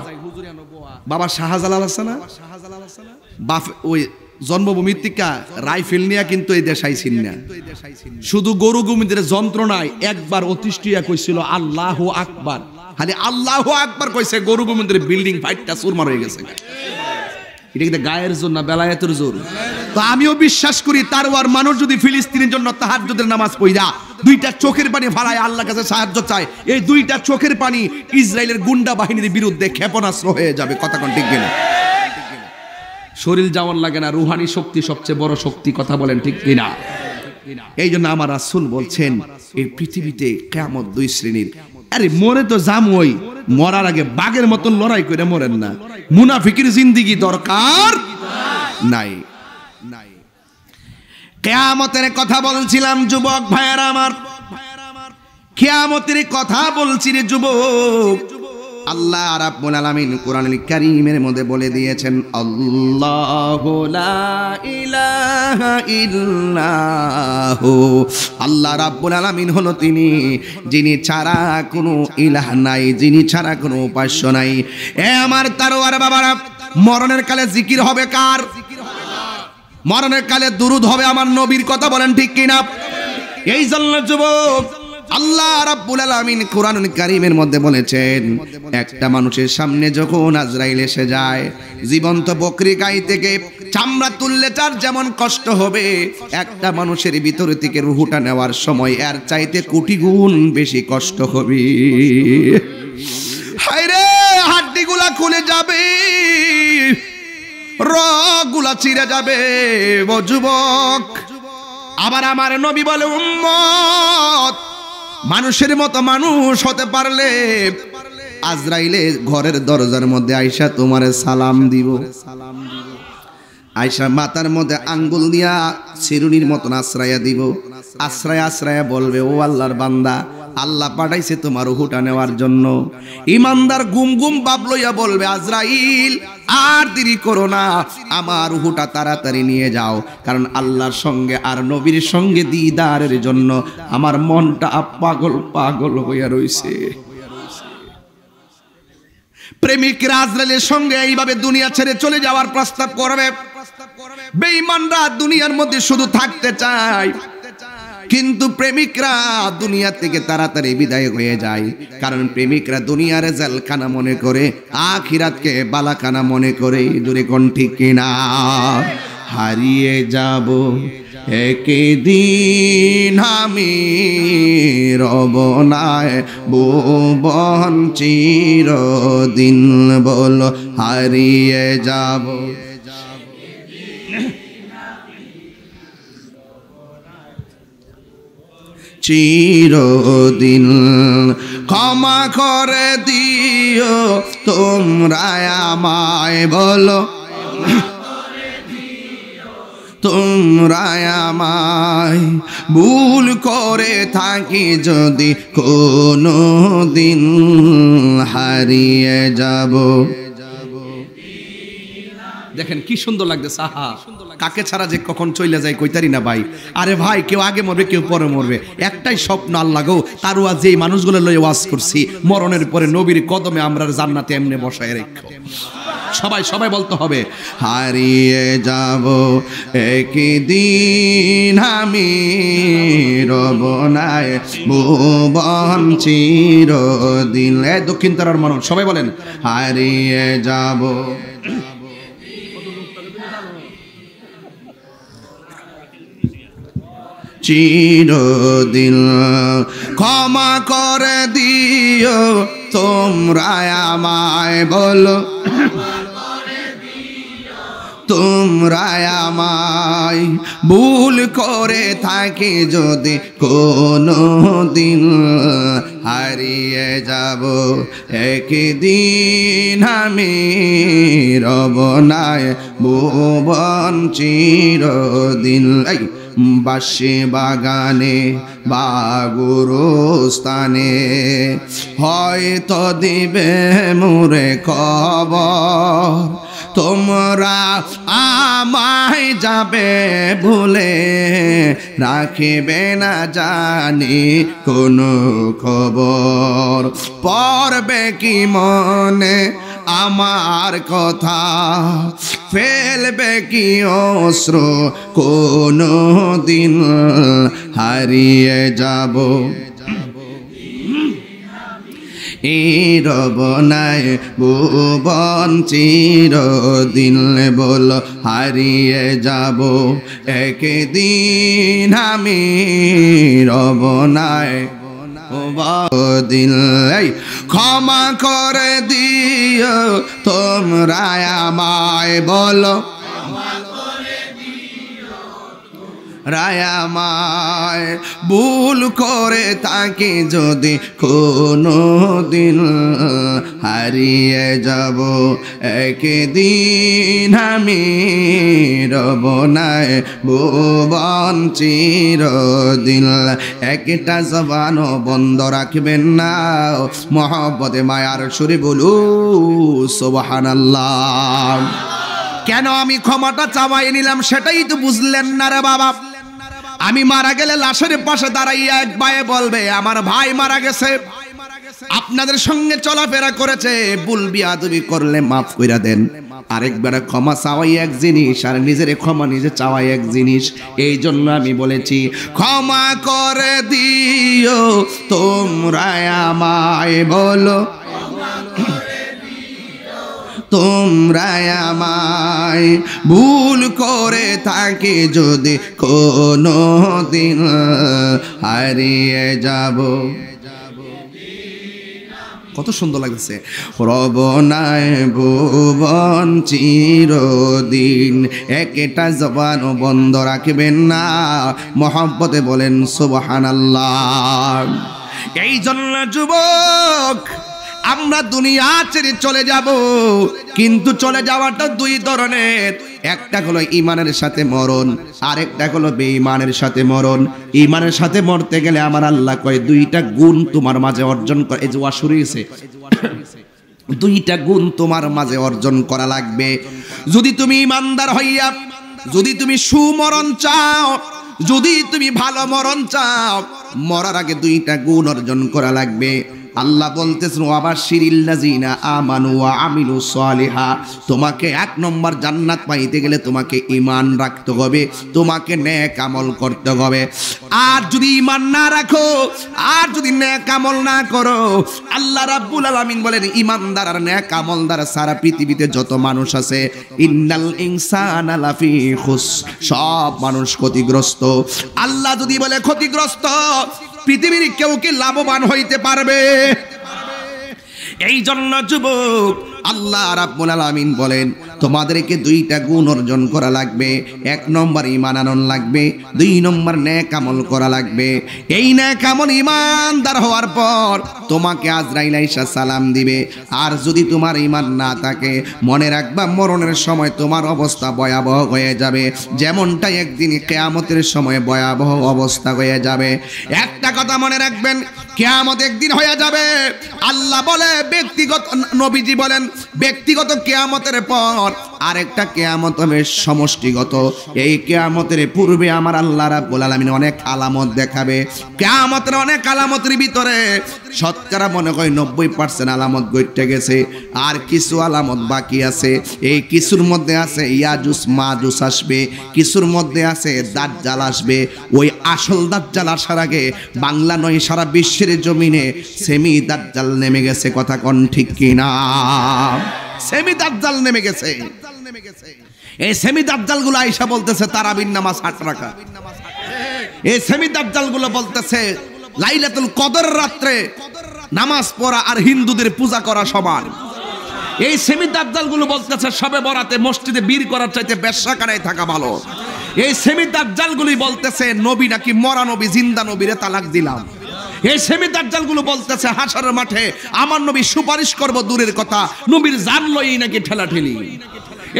বাবা শাহজালাল আছে না, বাপ ওই জন্মভূমি থেকে রাইফেল নিয়ে কিন্তু এই দেশ আইছিন না। শুধু গরু গুমিদের যন্ত্রণায় একবার অতিষ্ঠিয়া কইছিল আল্লাহু আকবার, খালি আল্লাহু আকবার কইছে, গরু গুমিদের বিল্ডিং ফাইটটা চুরমার হয়ে গেছে। এটা কিন্তু গায়ের জোর না, বেলায়েতের জোর। তো আমিও বিশ্বাস করি তারওয়ার মানুষ যদি ফিলিস্তিনের জন্য তাহাজ্জুদের নামাজ পড়া 2টা চোখের পানি ফালায় আল্লাহর কাছে সাহায্য চায়, এই 2টা চোখের পানি ইসরায়েলের গুন্ডা বাহিনীর বিরুদ্ধে ক্ষেপণাস্ত্র হয়ে যাবে। কথা কোন ঠিক কিনা? শরীর যাওয়ার লাগে না, রুহানি শক্তি সবচেয়ে বড় শক্তি। কথা বলেন ঠিক কিনা? এই জন্য আমার রাসূল বলছেন এই পৃথিবীতে কিয়ামত দুই শ্রেণীর। আরে মরে তো জামই, মরার আগে বাঘের মতন লড়াই করে মরেন না। মুনাফিকের জিন্দেগি দরকার নাই। কিয়ামতের কথা বলছিলাম যুবক ভাইয়েরা আমার, কিয়ামতের কথা বলছি রে যুবক। আল্লাহ রাব্বুল আলামিন কোরআনুল কারীমের মধ্যে বলে দিয়েছেন, আল্লাহু লা ইলাহা ইল্লাহু, আল্লাহ রাব্বুল আলামিন হলো তিনি যিনি ছাড়া কোনো ইলাহ নাই, যিনি ছাড়া কোনো উপাস্য নাই। এ আমার তারওয়ার বাবারা, মরণের কালে জিকির হবে কার? মরণের কালে দুরূদ হবে আমার নবীর। কথা বলেন ঠিক কিনা? এই জন্য যুবক আল্লাহ রাব্বুল আলামিন কোরআনুল কারীমের মধ্যে বলেছেন, একটা মানুষের সামনে যখন আজরাইল এসে যায়, জীবন্ত বকরি গাই থেকে চামড়া তুললে তার যেমন কষ্ট হবে, একটা মানুষের ভিতর থেকে রূহটা নেওয়ার সময় এর চাইতে কোটি গুণ বেশি কষ্ট হবে। হায়রে, হাড্ডিগুলা খুলে যাবে, রগগুলা চিরে যাবে ও যুবক। আবার আমার নবী বলে, উম্মত মানুষের মতো মানুষ হতে পারলে আজরাইলে ঘরের দরজার মধ্যে আইসা তোমারে সালাম দিব। আয়সা মাথার মধ্যে আঙ্গুল দিয়া চিরুনির মতন আশ্রয়া দিব। আশ্রয়া বলবে, ও আল্লাহর বান্দা, আল্লাহ পাঠাইছে তোমার রূহটা নেওয়ার জন্য। ইমানদার গুম গুম বাপ লইয়া বলবে, আজরাইল আর দেরি করো না, আমার রূহটা তাড়াতাড়ি নিয়ে যাও, কারণ আল্লাহর সঙ্গে আর নবীর সঙ্গে দিদারের জন্য আমার মনটা পাগল পাগল হইয়া রইছে। প্রেমিকরা আজরাইলের সঙ্গে এইভাবে দুনিয়া ছেড়ে চলে যাওয়ার প্রস্তাব করবে। বেঈমানরা দুনিয়ার মধ্যে শুধু থাকতে চায়, কিন্তু প্রেমিকরা দুনিয়া থেকে তাড়াতাড়ি বিদায় হয়ে যায়, কারণ প্রেমিকরা দুনিয়ার জেলখানা মনে করে, আখিরাতকে বালাখানা মনে করে। জোরে কোন ঠিক কিনা? হারিয়ে যাব একদিন আমি, রব নাই ভুবন চিরদিন, বলো হারিয়ে যাব চিরদিন। ক্ষমা করে দিও তোমরা আমায়, বলো তোমরা আমায়, ভুল করে থাকি যদি কোনো দিন, হারিয়ে যাব। দেখেন কি সুন্দর লাগতেছে। আহা, কাকে ছাড়া যে কখন চলে যায় কইতারি না ভাই। আরে ভাই, কেউ আগে মরবে কেউ পরে মরবে, একটাই স্বপ্ন আল্লাহ গো। তার ওয়াজ এই মানুষগুলো লয়ে ওয়াজ করছি, মরণের পরে নবীর কদমে আমরা জান্নাতে এমনি বসায় রেখো। সবাই বলতে হবে, হারিয়ে যাব একদিন আমি, রব নাই ভুবন চিরদিন। দক্ষিণ তারার মানুষ সবাই বলেন, হারিয়ে যাব চিরদিন। ক্ষমা করে দিও তোমরা আমায়, বলো তোমরা আমায়, ভুল করে থাকি যদি কোনো দিন, হারিয়ে যাব একদিন আমি, রব নাই ভুবন চিরদিন। বাঁশি বাগানে বা গুরুস্থানে হয়তো দিবে মোরে খবর, তোমরা আমায় যাবে ভুলে, রাখিবে না জানি কোনো খবর। পড়বে কি মনে আমার কথা, ফেলবে কি অশ্রু কোনো দিন, হারিয়ে যাব রব নাই ভুবন চিরদিন, বলো হারিয়ে যাব একদিন আমি, রব নাই দিন। ক্ষমা করে দিও তোমরা আমায়, বলো রায়ামায় ভুল করে তাকে যদি কোনো দিন হারিয়ে যাব একদিন আমি রব নাই ভুবন চিরদিন একটা জবানও বন্ধ রাখবেন না মহব্বতে মায়ার সুরে বলু সুবহানাল্লাহ। কেন আমি ক্ষমাটা চাওয়াই নিলাম সেটাই তো বুঝলেন না রে বাবা। আমি মারা গেলে লাশের পাশে দাঁড়াইয়া এক ভাই বলবে আমার ভাই মারা গেছে, আপনাদের সঙ্গে চলাফেরা করেছে, ভুল বিয়াদবি করলে মাফ কইরা দেন। আরেকবার ক্ষমা চাওয়াই এক জিনিস আর নিজের ক্ষমা নিজে চাওয়াই এক জিনিস। এই জন্য আমি বলেছি ক্ষমা করে দিও তোমরা আমায়, বলো তোমরা আমায় ভুল করে থাকে যদি কোনো দিন হারিয়ে যাব। কত সুন্দর লাগছে, রব নাই ভুবন চিরদিন একটা জবান বন্ধ রাখবেন না মহব্বতে বলেন সুবহানাল্লাহ। এই জন্য যুবক আমরা দুনিয়া ছেড়ে চলে যাব, কিন্তু চলে যাওয়াটা দুই ধরনের। একটা হলো ইমানের সাথে মরণ, আরেকটা হলো বেঈমানের সাথে মরণ। ইমানের সাথে মরতে গেলে আমার আল্লাহ কয় দুইটা গুণ তোমার মাঝে অর্জন করে। এই যে ওয়া শুরু হয়েছে, দুইটা গুণ তোমার মাঝে অর্জন করা লাগবে। যদি তুমি ইমানদার হইয়া যদি তুমি সুমরণ চাও, যদি তুমি ভালো মরণ চাও, মরার আগে দুইটা গুণ অর্জন করা লাগবে। আল্লাহ বলতেছেন ওয়াবাশশিরিল্লাযিনা আমানু ওয়া আমিলুস সালিহা, তোমাকে এক নম্বর জান্নাত পাইতে গেলে তোমাকে ঈমান রাখতে হবে, তোমাকে নেক আমল করতে হবে। আর যদি ঈমান না রাখো, আর যদি নেক আমল না করো, আল্লাহ রাব্বুল আলামিন বলেন ঈমানদার আর নেক আমলদার সারা পৃথিবীতে যত মানুষ আছে ইন্নাল ইনসানা লাফি খুস, সব মানুষ ক্ষতিগ্রস্ত। আল্লাহ যদি বলে ক্ষতিগ্রস্ত, পৃথিবীর কেউ কি লাভবান হইতে পারবে? এই জন্য যুবক আল্লাহ রাব্বুল আলামিন বলেন তোমাদেরকে দুইটা গুণ অর্জন করা লাগবে। এক নম্বর ঈমান আনন লাগবে, দুই নম্বর নেক আমল করা লাগবে। এই নেক আমল ঈমানদার হওয়ার পর তোমাকে আজরাইল আইসা সালাম দিবে। আর যদি তোমার ঈমান না থাকে মনে রাখবা মরণের সময় তোমার অবস্থা ভয়াবহ হয়ে যাবে, যেমনটা একদিন কিয়ামতের সময় ভয়াবহ অবস্থা হয়ে যাবে। একটা কথা মনে রাখবেন, কিয়ামত একদিন হয়ে যাবে। আল্লাহ বলে ব্যক্তিগত, নবীজি বলেন ব্যক্তিগত কিয়ামতের পর আরেকটা কিয়ামত হবে সমষ্টিগত। এই কিয়ামতের পূর্বে আমার আল্লাহ রাব্বুল আলামিন অনেক আলামত দেখাবে। কিয়ামতের অনেক আলামতের ভিতরে শতকরা মনে হয় 90% আলামত ঘটে গেছে, আর কিছু আলামত বাকি আছে। এই কিছুর মধ্যে আছে ইয়াজুজ মাজুজ আসবে, কিছুর মধ্যে আছে দাজ্জাল আসবে। ওই আসল দাজ্জাল আসার আগে বাংলা নয় সারা বিশ্বের জমিনে সেমি দাজ্জাল নেমে গেছে। কথা কোন ঠিক কিনা? সেমি দাজ্জাল নেমে গেছে। এই সেমি দাজ্জাল গুলো আয়েশা বলতেছে তারাবির নামাজ 8 রাকাত। এই সেমি দাজ্জাল গুলো বলতেছে লাইলাতুল কদর রাত্রে নামাজ পড়া আর হিন্দুদের পূজা করা সমান। এই সেমি দাজ্জাল গুলো বলতেছে সবে বরাতে মসজিদে বীর করার চাইতে বেশ্যাখানায় থাকা ভালো। এই সেমি দাজ্জাল গুলি বলতেছে নবী নাকি মরা নবী জিন্দা নবীরে তালাক দিলাম। এই সেমি দাজ্জাল গুলো বলতেছে হাসরের মাঠে আমার নবী সুপারিশ করব দূরের কথা, নবীর জান লই নাকি ঠেলাঠেলি।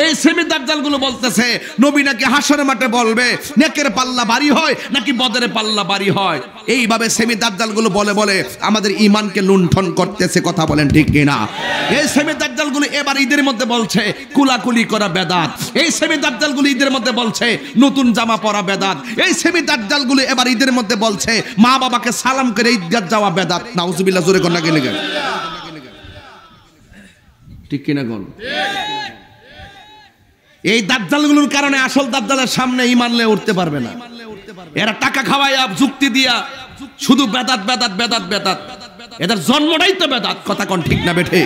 এই সেমি দাজ্জাল গুলো বলতেছে নবী নাকি হাসরের মাঠে বলবে নেকের পাল্লা ভারী হয় নাকি বদের পাল্লা ভারী হয়। এইভাবে সেমি দাজ্জাল গুলো বলে বলে আমাদের ঈমানকে লুণ্ঠন করতেছে। কথা বলেন ঠিক কিনা? এই সেমি দাজ্জাল গুলো এবার ঈদের মধ্যে বলছে কুলাকুলি করা বেদাত। এই সেমি দাজ্জাল গুলো ঈদের মধ্যে বলছে নতুন জামা পরা বেদাত। এই সেমি দাজ্জাল গুলো এবার ঈদের মধ্যে বলছে মা বাবাকে সালাম করে ঈদগাহ যাওয়া বেদাত। নাউজুবিল্লাহ, জোরে কোন লাগে লেগে ঠিক কিনা কোন? এই দাজ্জালগুলোর কারণে আসল দাজ্জালের সামনে ঈমান নিয়ে উঠতে পারবে না। এরা টাকা খাওয়ায়া যুক্তি দিয়া শুধু বেদাত বেদাত বেদাত বেদাত, এদের জন্মটাই তো বেদাত। কথা কোন ঠিক না বেঠে?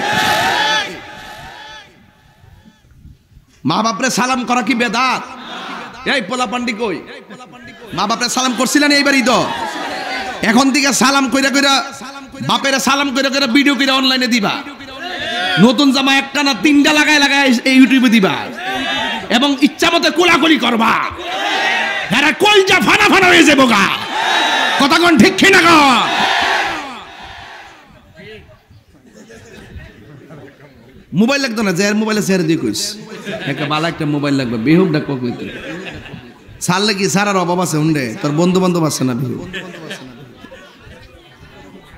মা বাপরে সালাম করা কি বেদাত? এই পোলা পান্ডি কই? মা বাপরে সালাম করছিলেন এইবারই তো? এখন থেকে সালাম কইরা কইরা বাপেরা সালাম কইরা কইরা ভিডিও কইরা অনলাইনে দিবা। নতুন জামা একটা না 3টা লাগায় লাগায় এই ইউটিউবে দিবা এবং ইচ্ছা মতো কোলাকুলি করবা। এরা কলজা ফানা ফানা হয়ে যাবো গা। কথা কোন ঠিক কিনা গো? মোবাইল লাগতো না, যে মোবাইলে ছেড়ে দিয়ে কইস একটা বালা একটা মোবাইল লাগবে, বেহুক ডাক কইতে সার লাগি সারার অভাব আছে হুন্ডে, তোর বন্ধু বান্ধব আছে না বিহু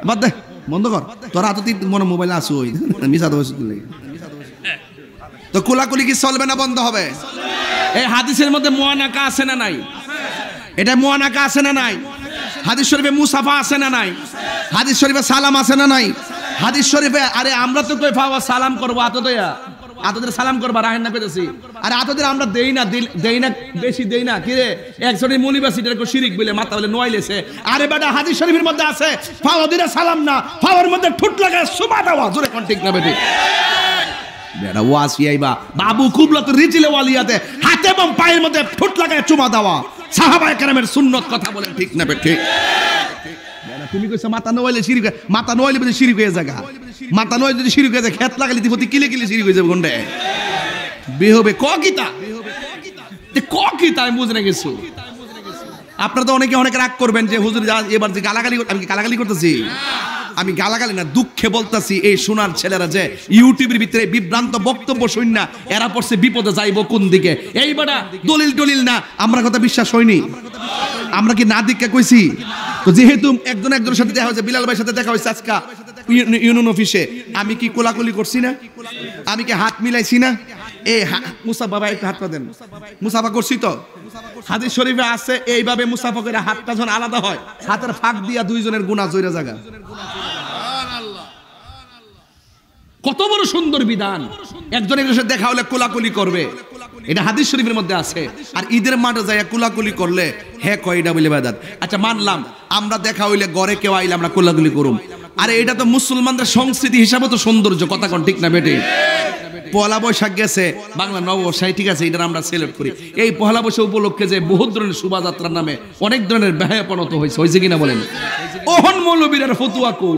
বাদ দে, বন্ধ কর। তোর হাতে মনে মোবাইল আসু ওই মিশা দোষ তো কোলাকুলি কি চলবে না বন্ধ হবে? এই হাদিসের মধ্যে মুআনাকা আছে না নাই? এটা মুআনাকা আছে না নাই? হাদিস শরীফে মুসাফা আছে না নাই? হাদিস শরীফে সালাম আছে না নাই? হাদিস শরীফে আরে আমরা তো কই ফাওয়া সালাম করব আতো দয়া আতদের সালাম করবা রাহেন না কইতেছি। আরে আতদের আমরা দেই না বেশি দেই না কি রে? একজনের ইউনিভার্সিটির কো শিরিক বলে মাথা বলে নয়লেছে। আরে বেটা হাদিস শরীফের মধ্যে আছে ফাওয়া দিরা সালাম না, ফাওয়ার মধ্যে ঠুট লাগায় সুমা দেওয়া, জোরে কোন ঠিক না বেটি? বেটা ওয়াসি আইবা বাবু কুবলাত রিজিলে ওয়ালিয়াতে হাতে এবং পায়ের মধ্যে ঠুট লাগায় চুমা দেওয়া সাহাবায়ে কেরামের সুন্নাত, কথা বলে ঠিক না বেটি? বেটা তুমি কইছ মাথা নইলে শিরিক, মাথা নইলে বলে শিরিক হয়ে জায়গা, মাথা নইলে যদি শিরিক হয়ে যায় খেত লাগালি দিবতি কিলে কিলে শিরিক হয়ে যাবে কোনটা বেহবে ক কিতা আমি বুঝে না কিছু। আপনারা তো অনেকে রাগ করবেন যে হুজুর এবার যে গালাগালি, আমি কি গালাগালি করতেছি? আমি গালাগালি না, দুঃখে বলতাছি এই সোনার ছেলেরা যে ইউটিউবের ভিতরে বিভ্রান্ত বক্তব্য শুন না, এরা পড়ছে বিপদে যাইব কোন দিকে। এই বেটা দলিল না, আমরা কথা বিশ্বাস হয়নি, আমরা কি না দিককে কইছি? তো যেহেতু একজনের সাথে দেখা হয়েছে, বিলাল ভাইয়ের সাথে দেখা হয়েছে আজকা ইউনিয়ন অফিসে, আমি কি কোলাকুলি করছি না? আমি কি হাত মিলাইছি না? এই মুসাফা বাবা একটু হাতটা দেন, মুসাফা করছি তো? হাদিস শরীফে আছে এইভাবে মুসাফা করে হাতটা যখন আলাদা হয়, হাতের ফাঁক দিয়া দুইজনের গুনাহ জয়রা জায়গা। কত বড় সুন্দর বিধান! একজনের সাথে দেখা হলে কোলাকুলি করবে, এটা হাদিস শরীফের মধ্যে আছে। আর ঈদের মাঠে যাইয়া কোলাকুলি করলে হে কয়টা বলে বাদাত। আচ্ছা মানলাম আমরা দেখা হইলে ঘরে কেউ আইলে আমরা কোলাকুলি করুম, আরে এটা তো মুসলমানদের সংস্কৃতি হিসাবে তো সৌন্দর্য, কথা কোন ঠিক না বেটি? পহেলা বৈশাখ গেছে, বাংলা নববর্ষ, ঠিক আছে, এটা আমরা সেলিব্রেট করি। এই পহেলা বৈশাখ উপলক্ষে যে বহুত ধরনের শোভাযাত্রার নামে অনেক ধরনের ব্যয়াপনত হয়েছে কিনা বলেন? ওহন মৌলবীর ফতুয়া কো,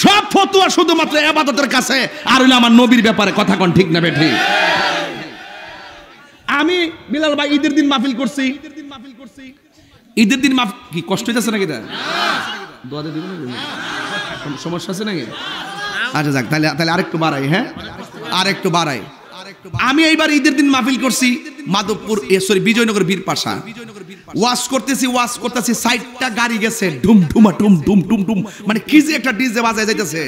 সব ফতুয়া শুধুমাত্র ইবাদতের কাছে, আর হইলো আমার নবীর ব্যাপারে, কথা কোন ঠিক না বেঠি? আমি বিলাল ভাই ঈদের দিন মাহফিল করছি, ঈদের দিন কি কষ্ট হইতেছে নাকি? এটা দোয়া দিয়ে দিবেন না, সমস্যা আছে নাকি? আচ্ছা যাক, তাহলে আরেকটু বাড়াই, হ্যাঁ আরেকটু বাড়াই। আমি এইবার ঈদের দিন মাহফিল করছি মাধবপুর, বিজয়নগর বীরপাশা। ওয়াজ করতেছি, সাইডটা গাড়ি গেছে, ঢুম ঢুমা ঢুম ঢুম ঢুম ঢুম, মানে কি যে একটা ডিজে বাজায় যাইতেছে,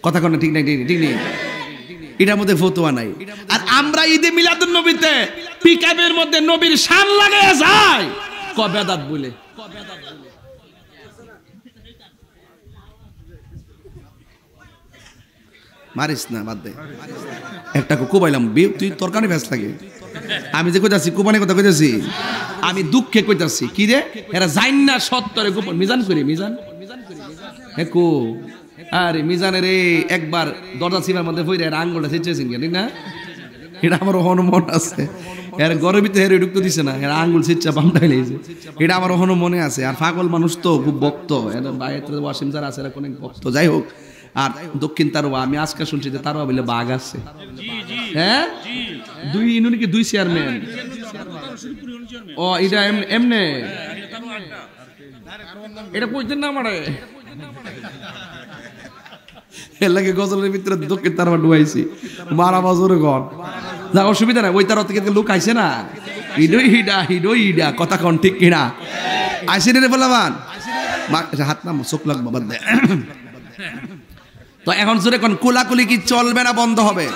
কথা কোন ঠিক নাই? ঠিক নেই, এটার মধ্যে ফতোয়া নাই। আর আমরা ঈদে মিলাদুন নবীতে পিকআপের মধ্যে নবীর শান লাগায় যায়, ক বেদাত বলে। মারিস না, বাদ দে। একটা কোবাইলাম, তুই তোর কানে ব্যস্ত লাগে। আমি যে কইতাছি কোবানের কথা কইতাছি, আমি দুঃখে কইতাছি কি রে, এরা জাইন না সত্তরে গোপন মিজান করি, মিজান হে কো, আরে মিজানের একবার দরজা সিমার মধ্যে পইরা এর আঙ্গুলটা ছিঁচেছেন, ঠিক না? এটা আমার মন আছে, এর ঘরের ভিতরে হেরে ঢুকতে দিছে না, এর আঙ্গুল ছিঁচা বামটাই লেগেছে, এটা আমার মনে আছে। আর পাগল মানুষ তো খুব ভক্ত, এর বাইরে ওয়াসিম স্যার আছে, এরা অনেক ভক্ত। যাই হোক, আর দক্ষিণ তারোয়া আমি আজকে শুনছি যে তারোয়া বলে বাঘ আছে, হ্যাঁ, দুই ইউনিয়ন কি দুই চেয়ারম্যান। ও এটা এমনে, এটা কইতেন না আমারে, এর লাগে গজলের ভিতরে দক্ষিণ তারোয়া ডুবাইছি, মারা বাজরে ঘর, যা অসুবিধা নাই। ওই তারা থেকে লোক আইছে না, হিডো, কথা কোন ঠিক কিনা? আইসে রে বলবান, হাত নাম চোখ লাগবো, বাদ দে। তো এখন জোরে কোন কোলাকুলি কি চলবে না বন্ধ হবে?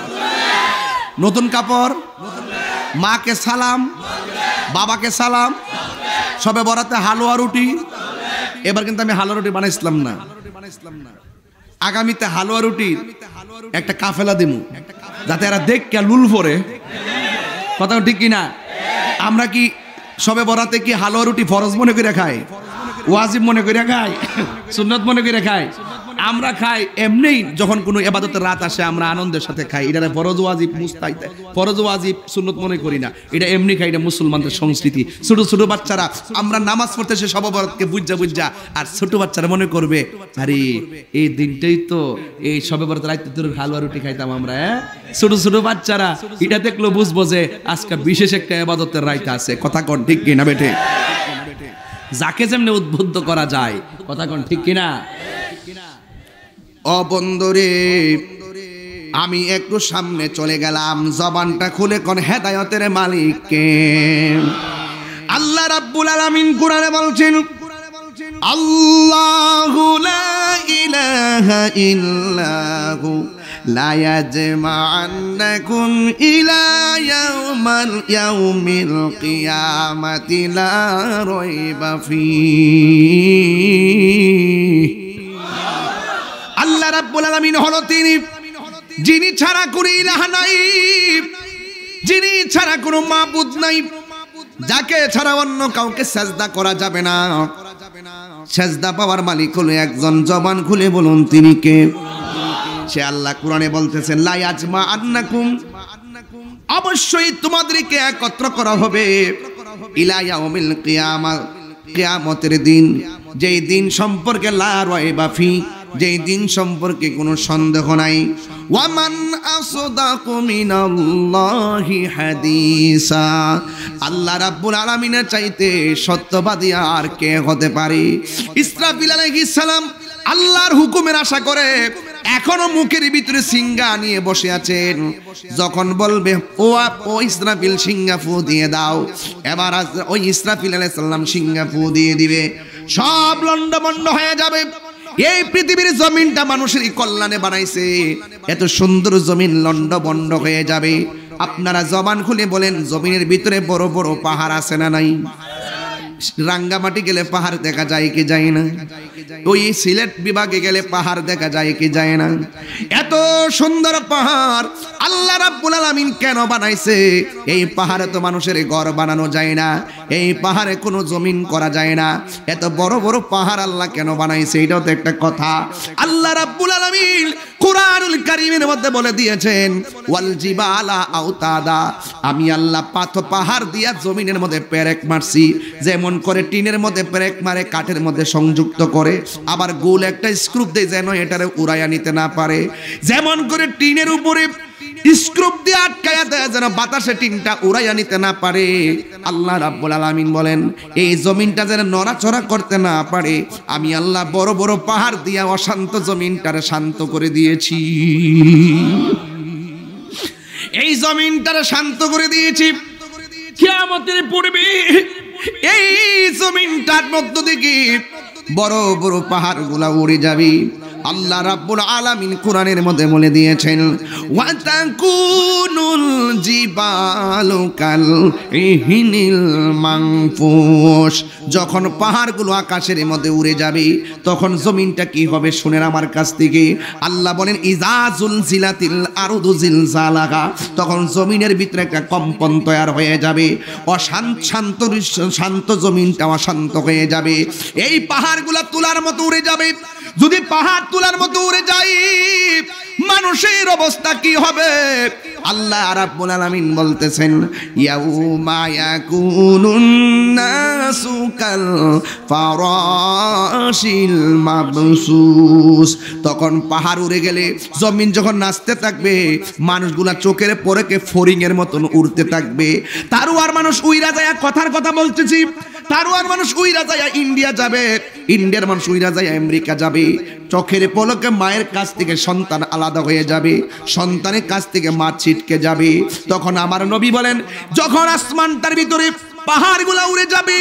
নতুন কাপড়, মাকে সালাম, বাবাকে সালাম, সবে বরাতে হালুয়া রুটি। এবার কিন্তু আমি হালুয়া রুটি বানাইছিলাম না, আগামীতে হালুয়া রুটির একটা কাফেলা দিমু, যাতে এরা দেখে লুল পরে, কথা ঠিক কিনা? আমরা কি সবে বরাতে কি হালুয়া রুটি ফরজ মনে করে খাই, ওয়াজিব মনে করে খাই, সুন্নত মনে করে খাই? আমরা খাই এমনি, যখন কোনো ইবাদতের রাত আসে আমরা আনন্দের সাথে খাই। এটা ফরজ ওয়াজিব মুস্তাহিব, ফরজ ওয়াজিব সুন্নত মনে করি না, এটা এমনি খাই, এটা মুসলমানদের সংস্কৃতি। ছোট ছোট বাচ্চারা আমরা নামাজ পড়তে সে সব বরাতকে বুঝা, আর ছোট বাচ্চারা মনে করবে আরে এই দিনটাই তো এই সবে বরাত রাতে তোর হালুয়া রুটি খাইতাম আমরা। ছোট ছোট বাচ্চারা এটা দেখলো বুঝবো যে আজকে বিশেষ একটা ইবাদতের রাত আছে। কথা কোন ঠিক কিনা বেটে? যাকে যেমনি উদ্বুদ্ধ করা যায়, কথা কোন ঠিক কিনা? ও বন্ধুরে, আমি একটু সামনে চলে গেলাম, জবানটা খুলে কোন হেদায়েতের মালিক কে? আল্লাহ রাব্বুল আলামিন কুরআনে বলছেন, আল্লাহু লা ইলাহা ইল্লাহু লা ইয়াজমা'আন্নাকুম ইলা ইয়াউমিল কিয়ামাতি লা রাইবা ফীহি। আল্লাহ রাব্বুল আলামিন হলো তিনি যিনি ছাড়া কোনো ইলাহ নাই, যিনি ছাড়া কোনো মাবুদ নাই, যাকে ছাড়া অন্য কাউকে সেজদা করা যাবে না। সেজদা পাওয়ার মালিক হলো একজন, জবান খুলে বলুন তিনি কে? সে আল্লাহ কোরআনে বলতেছেন, লা ইয়াজমা'আন্নাকুম, অবশ্যই তোমাদেরকে একত্র করা হবে, ইলা ইয়াউমিল কিয়ামা, কিয়ামতের দিন, যেই দিন সম্পর্কে লা রাইবা ফি, যেই দিন সম্পর্কে কোনো সন্দেহ নাই। ওয়ামান আসদাকু মিনাল্লাহি হাদিসা, আল্লাহ রাব্বুল আলামিনের চাইতে সত্যবাদী আর কে হতে পারে? ইসরাফিল আলাইহিস সালাম আল্লাহর হুকুমের আশা করে এখনো মুখের ভিতরে সিংহা নিয়ে বসে আছেন। যখন বলবে ও ইসরাফিল সিংহা ফু দিয়ে দাও, এবার ওই ইসরাফিল আলাইহিস সালাম সিংহা ফু দিয়ে দিবে, সব লন্ডভন্ড হয়ে যাবে। এই পৃথিবীর জমিনটা মানুষের কল্যাণে বানাইছে, এত সুন্দর জমিন লন্ডভন্ড হয়ে যাবে। আপনারা জবান খুলে বলেন, জমিনের ভিতরে বড় বড় পাহাড় আছে না নাই? রাঙ্গামাটি গেলে পাহাড় দেখা যায় কি যায় না? ওই সিলেট বিভাগে গেলে পাহাড় দেখা যায় কি যায় না? এত সুন্দর পাহাড় আল্লাহ রাব্বুল আলামিন কেন বানাইছে? এই পাহাড়ে তো মানুষের ঘর বানানো যায় না, এই পাহাড়ে কোনো জমিন করা যায় না, এত বড় বড় পাহাড় আল্লাহ কেন বানাইছে? এটাও তো একটা কথা। আল্লাহ রাব্বুল আলামিন কুরআনুল কারীমের মধ্যে বলে দিয়েছেন, ওয়াল জিবালা আওতাদা, আমি আল্লাহ পাহাড় দিয়া জমিনের মধ্যে পেরেক মারছি, যেমন করে টিনের মধ্যে পেরেক মারে কাঠের মধ্যে সংযুক্ত করে, আবার গোল একটা স্ক্রু দেয় যেন এটারে উড়াইয়া নিতে না পারে, যেমন করে টিনের উপরে স্ক্রু দিয়ে আটকায়া দেয় যেন বাতাসে টিনটা উড়াইয়া নিতে না পারে। আল্লাহ রাব্বুল আলামিন বলেন, এই জমিনটা যেন নড়াচড়া করতে না পারে, আমি আল্লাহ বড় বড় পাহাড় দিয়া অশান্ত জমিনটারে শান্ত করে দিয়েছি। এই জমিনটারে শান্ত করে দিয়েছি, কিয়ামতের পূর্বে এই জমিনটার মধ্য থেকে বড় বড় পাহাড়গুলা উড়ে যাবে। আল্লাহ রাব্বুল আলামিন কোরআনের মধ্যে বলে দিয়েছেন, ওয়া তাকুনুল জিবালু কাল ইহিনিল মানফুস, যখন পাহাড়গুলো আকাশের মধ্যে উড়ে যাবে তখন জমিনটা কি হবে শুনেন আমার কাছ থেকে। আল্লাহ বলেন, ইজা জুলজিলাতিল আরদু জিলজালাহা, তখন জমিনের ভিতরে একটা কম্পন তৈরি হয়ে যাবে, শান্ত জমিনটা অশান্ত হয়ে যাবে। এই পাহাড়গুলো তুলার মতো উড়ে যাবে। যদি পাহাড় তুলার মতো উড়ে যায় মানুষের অবস্থা কি হবে? আল্লাহ রাব্বুল আলামিন বলতেছেন, ইয়াউমা ইয়াকুনুন নাসু কাল ফারাশিল মাবসুস, তখন পাহাড় উড়ে গেলে জমিন যখন নাচতে থাকবে মানুষগুলা চোখের পরেকে ফড়িং এর মতন উড়তে থাকবে। তারুয়ার মানুষ উইরা যায়, কথার কথা বলতেছি, তারুয়ার মানুষ উইরা যায় ইন্ডিয়া যাবে, ইন্ডিয়ার মানুষ উইরা যায় আমেরিকা যাবে। চোখের পলকে মায়ের কাছ থেকে সন্তান আলাদা হয়ে যাবে, সন্তানের কাছ থেকে মা ছিটকে যাবে। তখন আমার নবী বলেন, যখন আসমানটার ভিতরে পাহাড়গুলো উড়ে যাবে,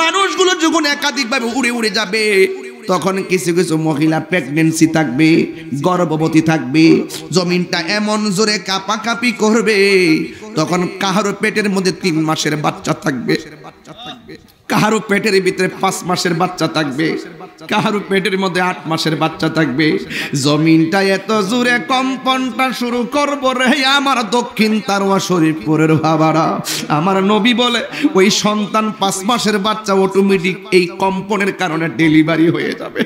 মানুষগুলো যখন একাধিকভাবে উড়ে উড়ে যাবে, তখন কিছু কিছু মহিলা প্রেগন্যান্সি থাকবে, গর্ভবতী থাকবে, জমিনটা এমন জোরে কাঁপাকাঁপি করবে, তখন কাহারো পেটের মধ্যে 3 মাসের বাচ্চা থাকবে, কাহারো পেটের ভিতরে 5 মাসের বাচ্চা থাকবে, কাহারো পেটের মধ্যে 8 মাসের বাচ্চা থাকবে। জমিনটা এত জোরে কম্পনটা শুরু করবো রে আমার দক্ষিণ তারওয়া শরীফপুরের বাবারা। আমার নবী বলে, ওই সন্তান 5 মাসের বাচ্চা অটোমেটিক এই কম্পনের কারণে ডেলিভারি হয়ে যাবে।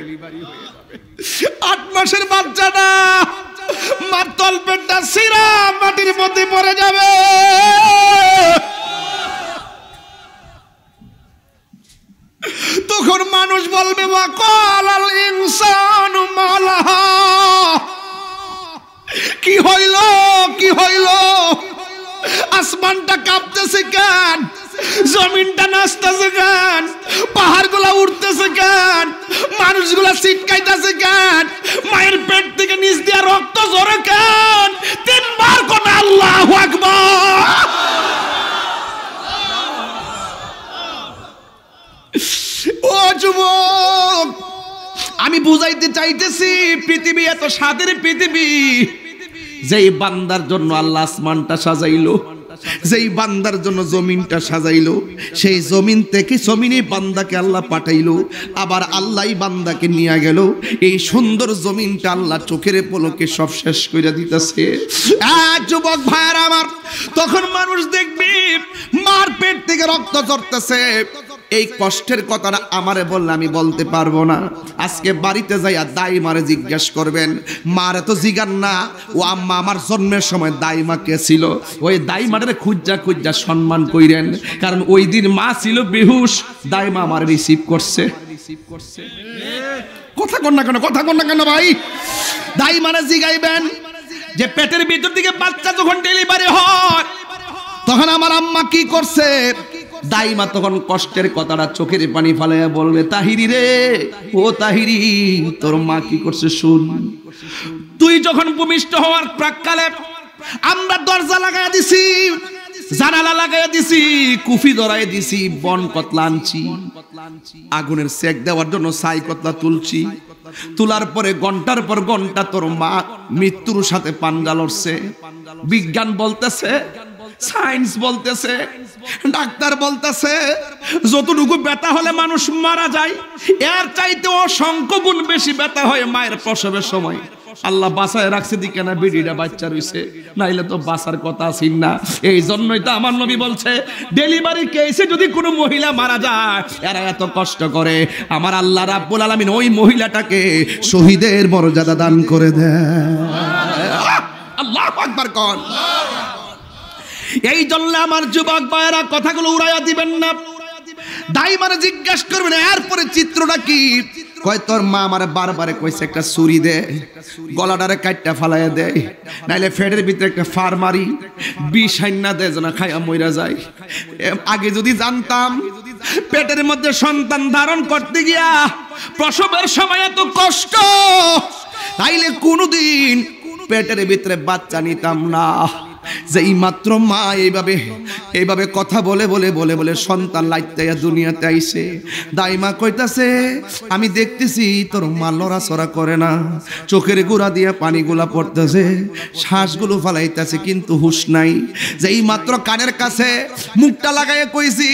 8 মাসের বাচ্চাটা মার তলপেটটা সিরা মাটির মধ্যে পড়ে যাবে। তখন মানুষ বলবে ওয়াকালাল ইনসানু মালাহা, কি হইল কি হইল? আসমানটা কাঁপতেছে কেন? জমিনটা নাচতেছে কেন? পাহাড়গুলা উঠতেছে কেন? মানুষগুলা ছিটকাইতেছে কেন? মায়ের পেট থেকে নিচ দিয়ে রক্ত ঝরে কেন? 3 বার কোন আল্লাহু আকবার। ও যুবক, আমি বুঝাইতে চাইতেছি পৃথিবী এত স্বাদের পৃথিবী। যেই বান্দার জন্য আল্লাহ আসমানটা সাজাইলো, যেই বান্দার জন্য জমিনটা সাজাইলো, সেই জমিন থেকে জমিনে বান্দাকে আল্লাহ পাঠাইলো, আবার আল্লাহই বান্দাকে নিয়ে গেল। এই সুন্দর জমিনটা আল্লাহ চোখের পলকে সব শেষ করে দিতেছে। যুবক ভাইয়ার আমার, তখন মানুষ দেখবি মার পেট থেকে রক্ত ঝরতেছে। এই কষ্টের কথাটা আমারে বললে আমি বলতে পারবো না। আজকে বাড়িতে যাইয়া দাইমারে জিজ্ঞাসা করবেন, মারে তো জিগান না ও আম্মা আমার জন্মের সময় দাইমা কে ছিল, ওই দাইমারে খুঁজা খুঁজা সম্মান কইরেন, কারণ ওই দিন মা ছিল বেহুশ, দাইমা আমার রিসিভ করছে। কথা কন না কেন, কথা কন না কেন ভাই? দাইমারে জিগাইবেন যে পেটের ভিতর দিকে বাচ্চা যখন ডেলিভারি হয় তখন আমার আম্মা কি করছে। দাইমা তখন কষ্টের কথাটা চোখের পানি ফালাইয়া বলবে, তাহিরি রে, ও তাহিরি, তোর মা কি করছে শুন। তুই যখন ভূমিষ্ঠ হওয়ার প্রাককালে আমরা দরজা লাগাইয়া দিছি, জানালা লাগাইয়া দিছি, কুফি ধরাই দিছি, বন কতলা আনছি, আগুনের সেক দেওয়ার জন্য ছাই কতলা তুলছি। তোলার পরে ঘন্টার পর ঘন্টা তোর মা মৃত্যুর সাথে পাঞ্জা লড়ছে। বিজ্ঞান বলতেছে, সায়েন্স বলতেছে, ডাক্তার বলতেছে, যতটুকু ব্যথা হলে মানুষ মারা যায় এর চাইতে অসংখ্য গুণ বেশি ব্যথা হয় মায়ের প্রসবের সময়। আল্লাহ বাঁচায় রাখছে দিকে না বেডিটা বাচ্চা রইছে, নাইলে তো বাঁচার কথা ছিল না। এই জন্যই তো আমার নবী বলছে, ডেলিভারি কেসে যদি কোনো মহিলা মারা যায় এরা এত কষ্ট করে, আমার আল্লাহ রাব্বুল আলামিন ওই মহিলাটাকে শহীদের মর্যাদা দান করে দেয়। আল্লাহু আকবার কোন। এই জন্য আমার যুবক ভাইয়েরা কথাগুলো উড়াইয়া দিবেন না। দাইমারে জিজ্ঞাসা করবেন এরপরে চিত্রটা কি। কয় তোর মা আমারে বারবার কইছে একটা ছুরি দে, গলাটারে কাটটা ফালাইয়া দে, নাইলে ফেডের ভিতরে একটা ফার মারি, বিষ আইনা দে যেন খাইয়া মইরা যায়। আগে যদি জানতাম পেটের মধ্যে সন্তান ধারণ করতে গিয়া প্রসবের সময় এত কষ্ট, তাইলে কোনোদিন পেটের ভিতরে বাচ্চা নিতাম না। যেই মাত্র মা এইভাবে কথা বলে বলে বলে বলে সন্তান লাইতাইয়া দুনিয়াতে আইছে, দাইমা কইতাছে আমি দেখতেছি তোর মা লড়াচড়া করে না, চোখের গোড়া দিয়ে পানিগুলা পড়তেছে, শ্বাসগুলো ফালাইতেছে, কিন্তু হুঁশ নাই। যেই মাত্র কানের কাছে মুখটা লাগাইয়া কইছি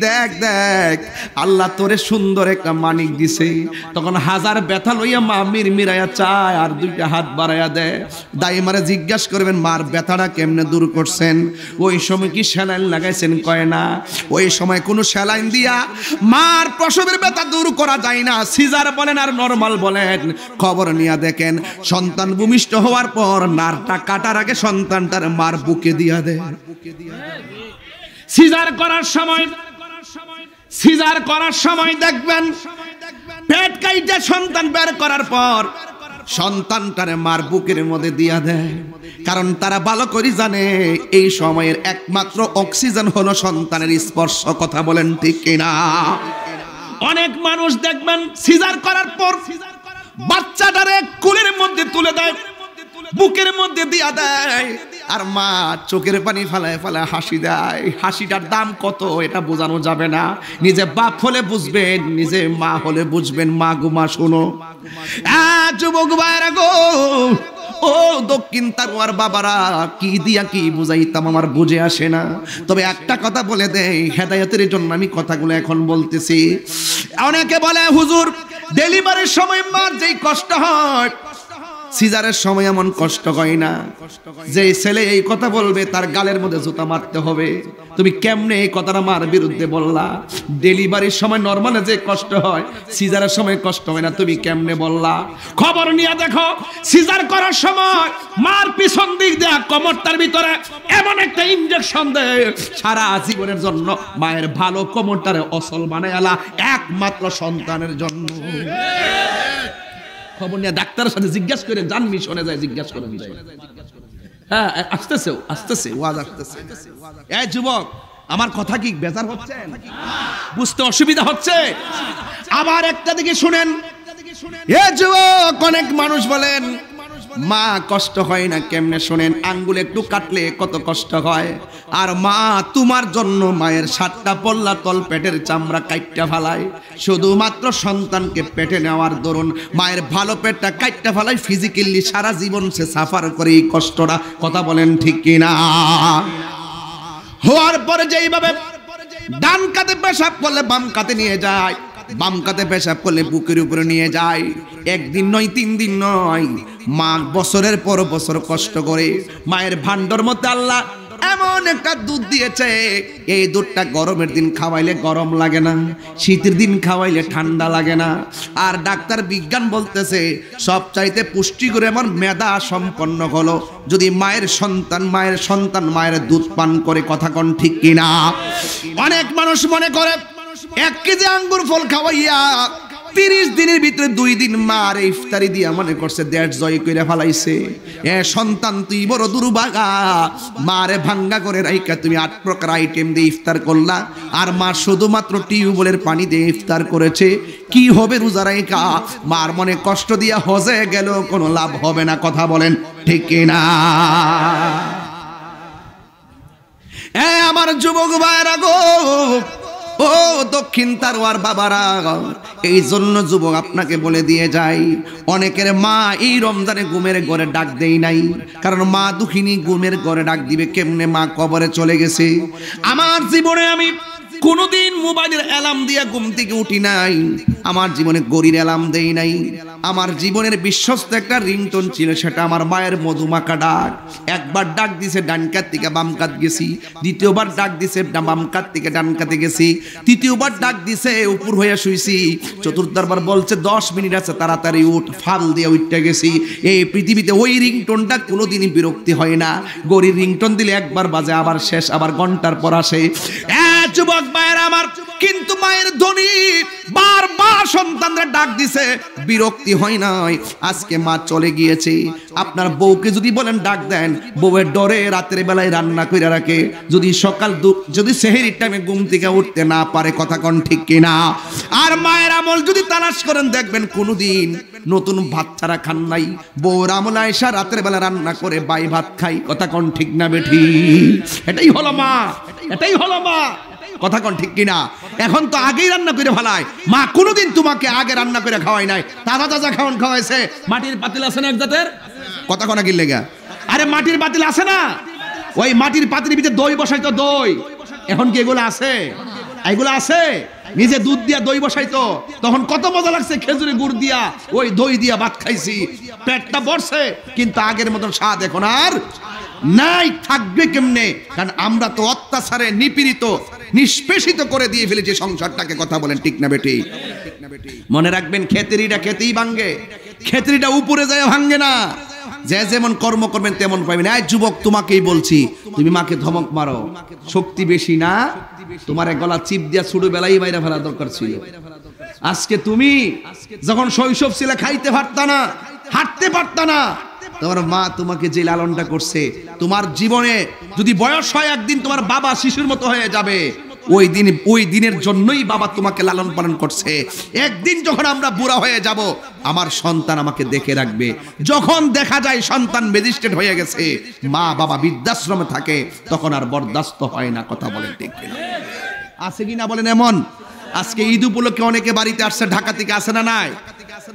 দেখ দেখ আল্লাহ তোরে সুন্দর একটা মানিক দিছে, তখন হাজার ব্যথা লইয়া মা মিরমিরাইয়া চায় আর দুইটা হাত বাড়াইয়া দেয়। দাইমারে জিজ্ঞাসা করবেন মার ব্যথাটা কেমনে দূর করছেন। ওই সময় কি স্যালাইন লাগাইছেন? কয় না। ওই সময় কোনো স্যালাইন দিয়া মার প্রসবের ব্যথা দূর করা যায় না। সিজার বলেন আর নরমাল বলেন, খবর নিয়ে দেখেন সন্তান ভূমিষ্ঠ হওয়ার পর নারটা কাটার আগে সন্তানটার মার বুকে দিয়া দেয়। সিজার করার সময় দেখবেন পেট কাইটা সন্তান বের করার পর সন্তানটারে মার বুকের মধ্যে দিয়া দেয়, কারণ তারা ভালো করে জানে এই সময়ের একমাত্র অক্সিজেন হলো সন্তানের স্পর্শ। কথা বলেন ঠিক কিনা? অনেক মানুষ দেখবেন সিজার করার পর বাচ্চাটারে কোলের মধ্যে তুলে দেয়, বুকের মধ্যে দিয়া দেয়, আর মা চোখের পানি ফালায় ফালায় হাসি দেয়। হাসিটার দাম কত এটা বোঝানো যাবে না। নিজে বাপ হলে বুঝবেন, নিজে মা হলে বুঝবেন। মা গো মা শোনো, যুবক ভাইরা গো, ও দক্ষিণ তারুয়ার বাবারা, কি দিয়া কি বুঝাইতাম আমার বুঝে আসে না। তবে একটা কথা বলে দেই, হেদায়েতের জন্য আমি কথাগুলো এখন বলতেছি। অনেকে বলে হুজুর ডেলিভারির সময় মার যেই কষ্ট হয়, সিজারের সময় এমন কষ্ট হয় না। যে ছেলে এই কথা বলবে তার গালের মধ্যে জুতা মারতে হবে। তুমি কেমনে এই কথাটা মার বিরুদ্ধে বললা? ডেলিভারির সময় নরমালে যে কষ্ট হয়, সিজারের সময় কষ্ট হয় না, তুমি কেমনে বললা? খবর নিয়ে দেখো, সিজার করার সময় মার পিছন দিক দেয়া কোমরটার ভিতরে এমন একটা ইনজেকশন দেয়, সারা জীবনের জন্য মায়ের ভালো কোমরটারে অসল বানায়ালা, একমাত্র সন্তানের জন্য। খবর নিয়ে ডাক্তারের সাথে জিজ্ঞাসা করে যান, মিশনে যায় জিজ্ঞাসা করে। হ্যাঁ, আসতেছে ওয়াজ আসতেছে। এই যুবক, আমার কথা কি বেজার হচ্ছে? বুঝতে অসুবিধা হচ্ছে? আবার একটা দিকে শুনেন। এ যুবক, অনেক মানুষ বলেন মা কষ্ট হয় না, কেমনে শোনেন? আঙ্গুল একটু কাটলে কত কষ্ট হয়। আর মা তোমার জন্য মায়ের 7টা পল্লা তল পেটের চামড়া কাইটটা ফালায়, শুধুমাত্র সন্তানকে পেটে নেওয়ার দরুন মায়ের ভালো পেটটা কাইটটা ফালায়। ফিজিক্যালি সারা জীবন সে সাফার করে এই কষ্টটা। কথা বলেন ঠিক কিনা? হওয়ার পরে যেইভাবে ডান কাতে পেশাব করলে বাম কাতে নিয়ে যায়, বাম কাতে পেশাব করলে বুকের উপরে নিয়ে যায়। একদিন নয়, 3 দিন নয়, মা বছরের পর বছর কষ্ট করে মায়ের ভান্ডার মধ্যে আল্লাহ এমন একটা দুধ দিয়েছে, এই দুধটা গরমের দিন খাওয়াইলে গরম লাগে না, শীতের দিন খাওয়াইলে ঠান্ডা লাগে না। আর ডাক্তার বিজ্ঞান বলতেছে সবচাইতে পুষ্টিকর এমন মেধা সম্পন্ন হলো যদি মায়ের সন্তান মায়ের দুধ পান করে। কথা কোন ঠিক কিনা? অনেক মানুষ মনে করে 1 কেজি আঙ্গুর ফল খাওয়াইয়া 30 দিনের ভিতরে 2 দিন মার ইফতারি দিয়া মনে করছে দেড় জয় করে ফেলাইছে। এ সন্তান, তুই বড় দুর্ভাগা। মারে ভাঙ্গা করে রাইকা তুমি 8 প্রকার আইটেম দিয়ে ইফতার করলা, আর মা শুধুমাত্র টিউবওয়েলের পানি দিয়ে ইফতার করেছে। কি হবে রোজা রাইকা? মার মনে কষ্ট দিয়া হজে গেল, কোনো লাভ হবে না। কথা বলেন ঠিক কিনা? এ আমার যুবক ভাইরা গো, ও দক্ষিণ তারওয়ার বাবারা, এই জন্য যুবক আপনাকে বলে দিয়ে যাই, অনেকের মা এই রমজানে ঘুমের ঘরে ডাক দেই নাই, কারণ মা দুঃখিনী। ঘুমের ঘরে ডাক দিবে কেমনে? মা কবরে চলে গেছে। আমার জীবনে আমি কোনদিন মোবাইলের অ্যালার্ম দিয়া ঘুম থেকে উঠি নাই, আমার জীবনে গড়ির অ্যালার্ম দেই নাই। আমার জীবনের বিশ্বস্ত একটা রিংটোন ছিল, সেটা আমার মায়ের মধুমাখা ডাক। একবার ডাক দিছে ডান কাত থেকে বাম কাত গেছি, দ্বিতীয়বার ডাক দিছে বাম কাত থেকে ডান কাতে গেছি, তৃতীয়বার ডাক দিছে উপর হয়ে শুইছি, চতুর্থবার বলছে 10 মিনিট আছে তাড়াতাড়ি উঠ, ফাল দিয়ে উঠতে গেছি। এই পৃথিবীতে ওই রিংটোনটা কোনোদিনই বিরক্তি হয় না। গড়ির রিংটোন দিলে একবার বাজে, আবার শেষ, আবার ঘন্টার পর আসে। যুবক মায়ের আমার, কিন্তু মায়ের ধ্বনি বারবার সন্তানরা ডাক দিছে, বিরক্তি হয় নাই। আজকে মা চলে গিয়েছে, আপনার বউকে যদি বলেন ডাক দেন, বউয়ের ডরে রাতের বেলায় রান্না করে রাখে, যদি সেহরির টাইমে ঘুম থেকে উঠতে না পারে। কথা কোন ঠিক কিনা? আর মায়ের আমল যদি তালাশ করেন, দেখবেন কোনোদিন নতুন ভাত ছাড়া খান নাই। বউর আমল আয়সা রাতের বেলা রান্না করে বাই ভাত খাই। কথা কোন ঠিক না বেঠি? এটাই হলো মা, এটাই হলো মা। কথা কোন ঠিক কিনা? এখন তো আগেই রান্না করে ফেলায়। মা কোনোদিন তোমাকে আগে রান্না করে খাওয়াই নাই, তাজা তাজা খাওয়ান খাওয়াইছে। মাটির পাতিল আছে না এক জাতের? কথা কোন কি লেগা? আরে মাটির পাতিল আছে না, ওই মাটির পাতিলের ভিতরে দই বসাইতো, দই। এখন কি এগুলো আছে? এগুলো আছে? নিজে দুধ দিয়া দই বসাইতো, তখন কত মজা লাগছে। খেজুরে গুড় দিয়া ওই দই দিয়া ভাত খাইছি, পেটটা ভরছে। কিন্তু আগের মতন স্বাদ এখন আর নাই। থাকবে কেমনে? কারণ আমরা তো অত্যাচারে নিপীড়িত, নিষ্পেষিত করে দিয়ে ফেলেছি সংসারটাকে। কথা বলেন ঠিক না বেটি? মনে রাখবেন, খেতেরিটা খেতেই ভাঙ্গে, খেতেরিটা উপরে যায় ভাঙ্গে না। যে যেমন কর্ম করবেন তেমন পাবেন। এই যুবক, তোমাকেই বলছি, তুমি মাকে ধমক মারো, শক্তি বেশি না, তোমার গলা চিপ দিয়া ছোটবেলায় বাইরে ফেলা দরকার ছিল। আজকে তুমি যখন শৈশব ছিল, খাইতে পারতা না, হাঁটতে পারতা না, তোমার মা তোমাকে যে লালনটা করছে, তোমার জীবনে যদি বয়স হয় একদিন তোমার বাবা শিশুর মতো হয়ে যাবে। ওই দিনের জন্যই বাবা তোমাকে লালন পালন করছে। একদিন যখন আমরা বুড়া হয়ে যাব, আমার সন্তান আমাকে দেখে রাখবে। যখন দেখা যায় সন্তান ম্যাজিস্ট্রেট হয়ে গেছে, মা বাবা বৃদ্ধাশ্রমে থাকে, তখন আর বরদাস্ত হয় না। কথা বলেন ঠিক কিনা? আছে কিনা বলেন? এমন আজকে ঈদ উপলক্ষে অনেকে বাড়িতে আসছে, ঢাকা থেকে আসে না নাই,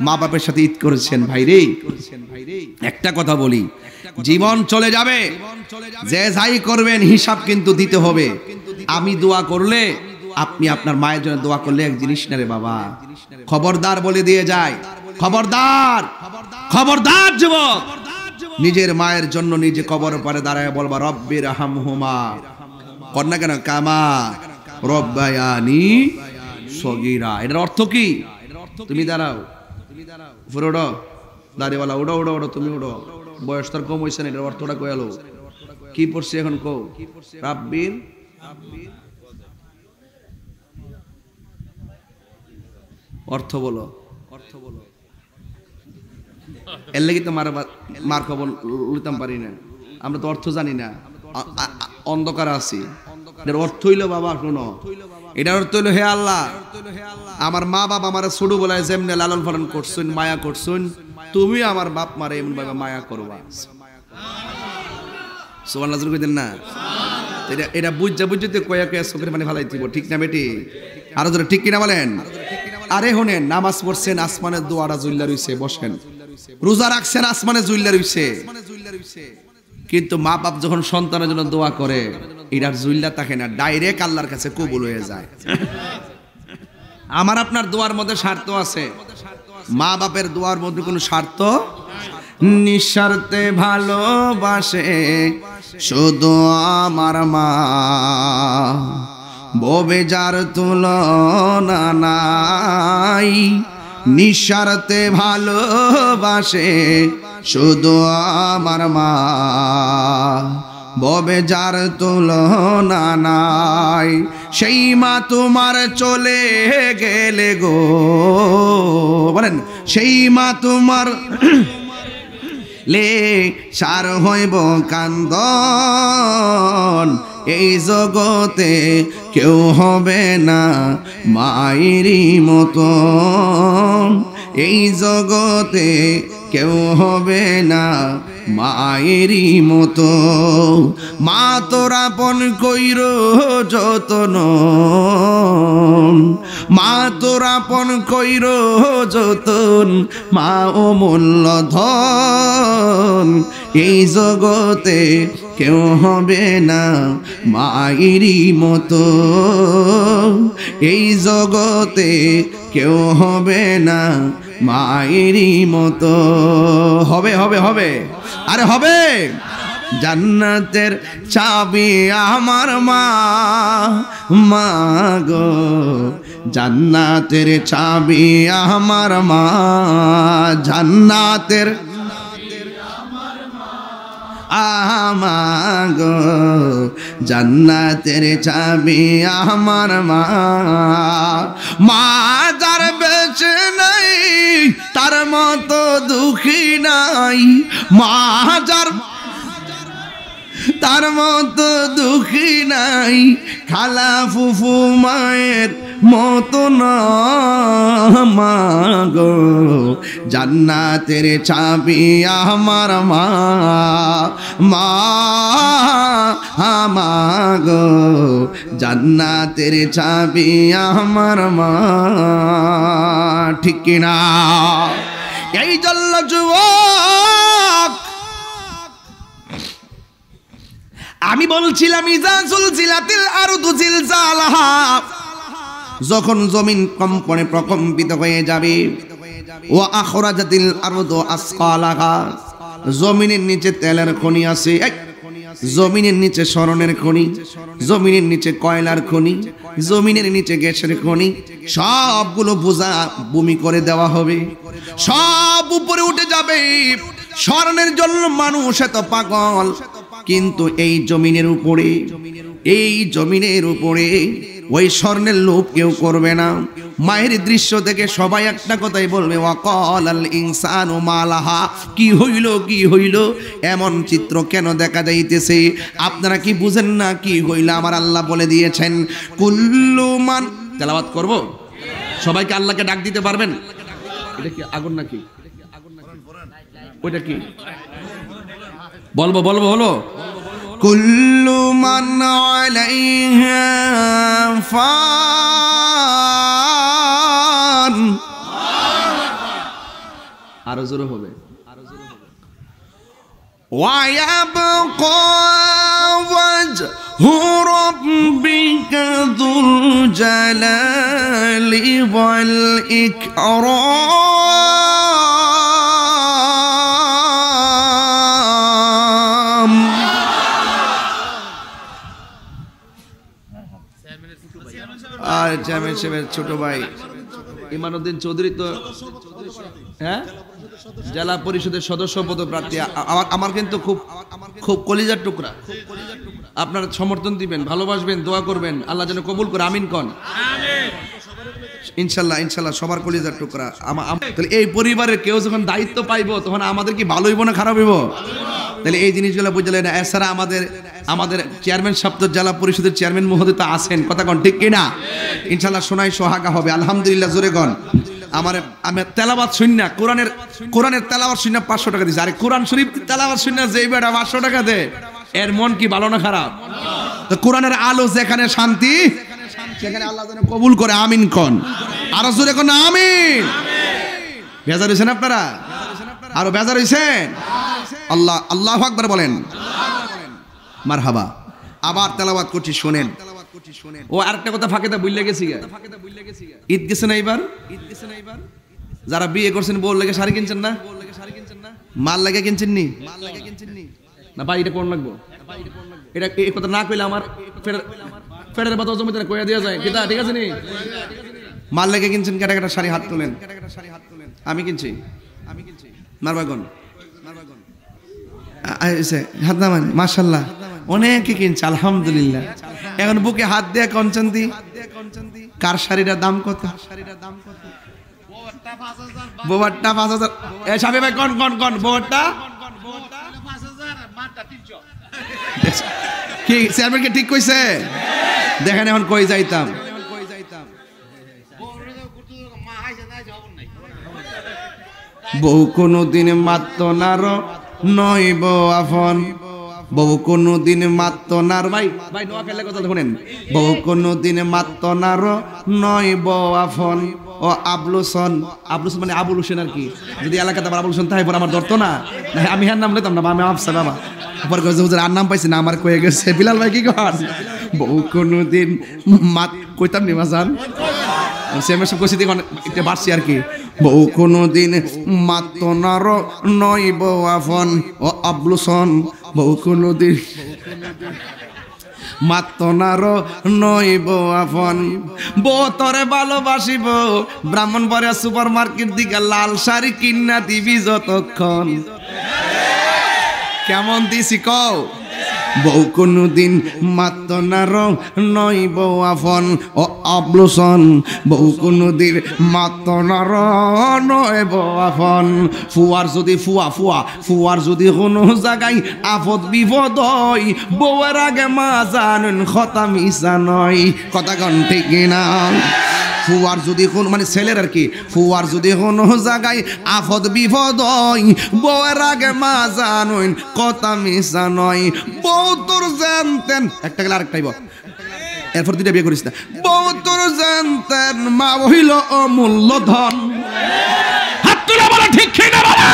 মা বাপের সাথে ঈদ করেছেন। ভাই রে, একটা কথা বলি, জীবন চলে যাবে, যে যাই করবেন হিসাব কিন্তু দিতে হবে। আমি দোয়া করলে, আপনি আপনার মায়ের জন্য দোয়া করলে এক জিনিস না রে বাবা, খবরদার বলে দিয়ে যায়। খবরদার, খবরদার যুবক, নিজের মায়ের জন্য নিজে কবর পারে দাঁড়ায় বলবা রব্বির হামহুমা, কন্যা কেন কামা রব্বায়ানি সগীরা। এটার অর্থ কি? তুমি দাঁড়াও, উপরে ওঠো, দাঁড়িয়েওয়ালা ওঠো ওঠো ওঠো, তুমি ওঠো, বয়স তার কম হয়েছে না, এটার অর্থটা কয়ালো কি পড়ছি এখন কো? রাব্বির অর্থ বলো, অর্থ বলো। এর লাগি তো মার খবর লইতাম পারি না, আমরা তো অর্থ জানি না, অন্ধকার আছি। এটার অর্থ হইলো বাবা শোনো, এটার অর্থ হইলো হে আল্লাহ, আমার মা বাবা আমার ছোট বেলায় যেমনি লালন পালন করছেন, মায়া করছেন, তুমি আমার বাপ মারে এমন ভাবে মায়া করবা। সুবহানাল্লাহ কইতেন না? এটা বুঝতে বুঝতে কয়া কয়া চোখের পানি ফালাই দিব, ঠিক না বেটি? আরো জোরে ঠিক কিনা বলেন? আরে হোনেন, নামাজ পড়ছেন, আসমানের দুয়ারা জুল্লা রইছে, বসেন। রোজা রাখছেন, আসমানে জুল্লা রইছে, কিন্তু মা বাপ যখন সন্তানের জন্য দোয়া করে, এটার জুল্লা থাকে না, ডাইরেক্ট আল্লাহর কাছে কবুল হয়ে যায়। আমার আপনার দোয়ার মধ্যে স্বার্থ আছে, মা বাপের দোয়ার মধ্যে কোনো স্বার্থ। নিঃস্বার্থে ভালোবাসে শুধু আমার মা, ববে যার তুলনা নাই। নিঃস্বার্থে ভালোবাসে শুধু আমার মা, ববে যার তুলনা নাই। সেই মা তোমার চলে গেলে গো, বলেন সেই মা তোমার লে সার হইব কান্দন। এই জগতে কেউ হবে না মায়েরই মতন, এই জগতে কেউ হবে না মায়েরই মতো। মা তোর আপন কইর যতন, মা তোর আপন কইর যতন, মা অমূল্য ধন। এই জগতে কেউ হবে না মায়েরই মতো, এই জগতে কেউ হবে না মায়েরই মতো। হবে হবে হবে, আরে হবে। জান্নাতের চাবি আমার মা, মা গো জান্নাতের চাবি আমার মা, জান্নাতের আমাগো জান্নাতের চাবি আমার মা। মা যার বেঁচে নাই তার মতো দুঃখী নাই, মা যার তার মতো দুঃখী নাই। খালা ফুফু মায়ের মতো না মা গো জান্নাতের চাবি আমার মা, মা গো জান্নাতের চাবি আমার মা। ঠিক কিনা? এই জন্য যুবক আমি বলছিলাম ইজা জুলজিলাতিল আরদু জিলজালাহা, যখন জমিন কম্পনে প্রকম্পিত হয়ে যাবে, ওয়া আখরাজাতিল আরদু আসকালাহা, জমিনের নিচে তেলের খনি আছে, জমিনের নিচে স্বর্ণের খনি, জমিনের নিচে কয়লার খনি, জমিনের নিচে গ্যাসের খনি, সবগুলো বোঝা ভূমি করে দেওয়া হবে, সব উপরে উঠে যাবে। স্বর্ণের জন্য মানুষ এত পাগল, কিন্তু এই জমিনের উপরে, এই জমিনের উপরে ওই স্বর্ণের লোভ কেউ করবে না। মায়ের দৃশ্য থেকে সবাই একটা কথাই বলবে, ওয়াকালাল ইনসানু মালাহা, কি হইল কি হইল, এমন চিত্র কেন দেখা যাইতেছে? আপনারা কি বুঝেন না কি হইল? আমার আল্লাহ বলে দিয়েছেন কুল্লু মান। তেলাওয়াত করব, সবাইকে আল্লাহকে ডাক দিতে পারবেন? এটা কি আগুন নাকি? ওইটা কি বলবো বলবো হলো? কুল্লু মান আলাইহা ফান। আরো জোরে হবে। ওয়া ইয়াবকা ওয়াজহু রাব্বিকা যুল জালালি ওয়াল ইকরাম। চেয়ারম্যান সাহেবের ছোট ভাই ইমানুদ্দিন চৌধুরী তো হ্যাঁ জেলা পরিষদের সদস্য পদপ্রার্থী। আমার কিন্তু খুব খুব কলিজার টুকরা। আপনারা সমর্থন দিবেন, ভালোবাসবেন, দোয়া করবেন, আল্লাহ যেন কবুল করে, আমিন কন। ইনশাল্লাহ ইনশাল্লাহ সবার কলিজার টুকরা। তাহলে এই পরিবারের কেউ যখন দায়িত্ব পাইবো তখন আমাদের কি ভালো হইব না খারাপ হইব? তাহলে এই জিনিসগুলো বুঝলেন। এছাড়া আমাদের চেয়ারম্যান সাহেব জেলা পরিষদের চেয়ারম্যান মহোদয় তো আছেন, কথা কন ঠিক কিনা? ইনশাল্লাহ শোনাই সোহাগা হবে, আলহামদুলিল্লাহ জোরে গন। আমি তেলাওয়াত শুননা, কোরআনের তেলাওয়াত শুননা 500 টাকা দিছে। আরে কোরআন শরীফ তেলাওয়াত শুননা যেই বেটা 500 টাকা দে, এর মন কি ভালো না খারাপ? তো কোরআনের আলো যেখানে শান্তি সেখানে আল্লাহ যেন কবুল করে, আমিন কন। আরো জোরে কোন আমিন। বেজার হইছেন আপনারা? আরো বেজার হইছেন? আল্লাহ আল্লাহু আকবার বলেন, মারহাবা। আবার তেলাওয়াত করছি, শুনেন। ও আরেকটা কথা ফাঁকে বুইল্লা গেছি, ঈদ গেছে না এবার? যারা বিয়ে করছেন বউর লাগে শাড়ি কিনছেন না? মাল লাগে কিনছেন নি? না ভাই এটা কোন লাগবো? এটা এই কথা না কইলে আমার ফেরের বাতাস জমিতে না কইয়া দেওয়া যায় কিতা? ঠিক আছে নি? মাল লাগে কিনছেন, কাটা কাটা শাড়ি হাত তোলেন। আমি কিনছি মারবাগন হাত নামান, মাশাআল্লাহ অনেকে কিনছে আলহামদুলিল্লাহ। এখন বুকে হাত দিয়ে কনচান্তি কার শাড়িটার দাম কত? বোবারটা 5000। এ সাবি ভাই কোন কোন কোন বোবারটা? কি চেয়ারম্যান কে ঠিক কইছে? দেখেন এখন কই যাইতাম। বউ কোনদিন মাত্র নার নইব আফন, বউ কোনদিন মাত্র নার। ভাই ভাই নোয়া খেলে কথা শুনেন। বউ কোনদিন মাত্র নার নইব আফন। ও আবলুসন, আবলুসন মানে আবুল হোসেন আর কি। যদি এলাকাতে আবার আবুল হোসেন তাই পর আমার ধরতো না, আমি হ্যাঁ নাম লইতাম না। আমি আপসা বাবা পরে হুজুর আর নাম পাইছি না, আমার কয়ে গেছে। বিলাল ভাই কি কর? বউ কোনদিন মাত কইতাম নি মাজান সেমের সব কইছি দেখুন একটা বাড়ছি আর কি। বউ কোনদিন মাত্র নার নইব আফন। ও আবলুসন, বউ কোনদিন মাত্র নার নইব আফন। বউ তরে ভালোবাসিব ব্রাহ্মণবাড়িয়া সুপার মার্কেট দিকে লাল শাড়ি কিনা দিবি যতক্ষণ। কেমন দিছি কও? বউ কোনদিন মাত্র নার নইব আফন। ও আবলুসন, বউ কোনদিন মাত্র নার নইব আফন। ফুয়ার যদি ফুয়ার যদি কোনো জায়গায় আফদ বিপদ হয়, বউয়ের আগে মা জানেন কথা মিশা নয়, কথা কন ঠিক না? ফুয়ার যদি কোন মানে ছেলের আর কি, ফুয়ার যদি কোনো জায়গায় আফদ বিপদ হয়, বউয়ের আগে মা জানুন কথা মিশা নয়। বউ তোর জানতেন একটা গেলে আরেকটাইব, এরপর দুইটা বিয়ে করিস না। বউ তোর জানতেন মা হইল অমূল্য ধন। হাত তুলে বলো ঠিক ঠিক না বলো।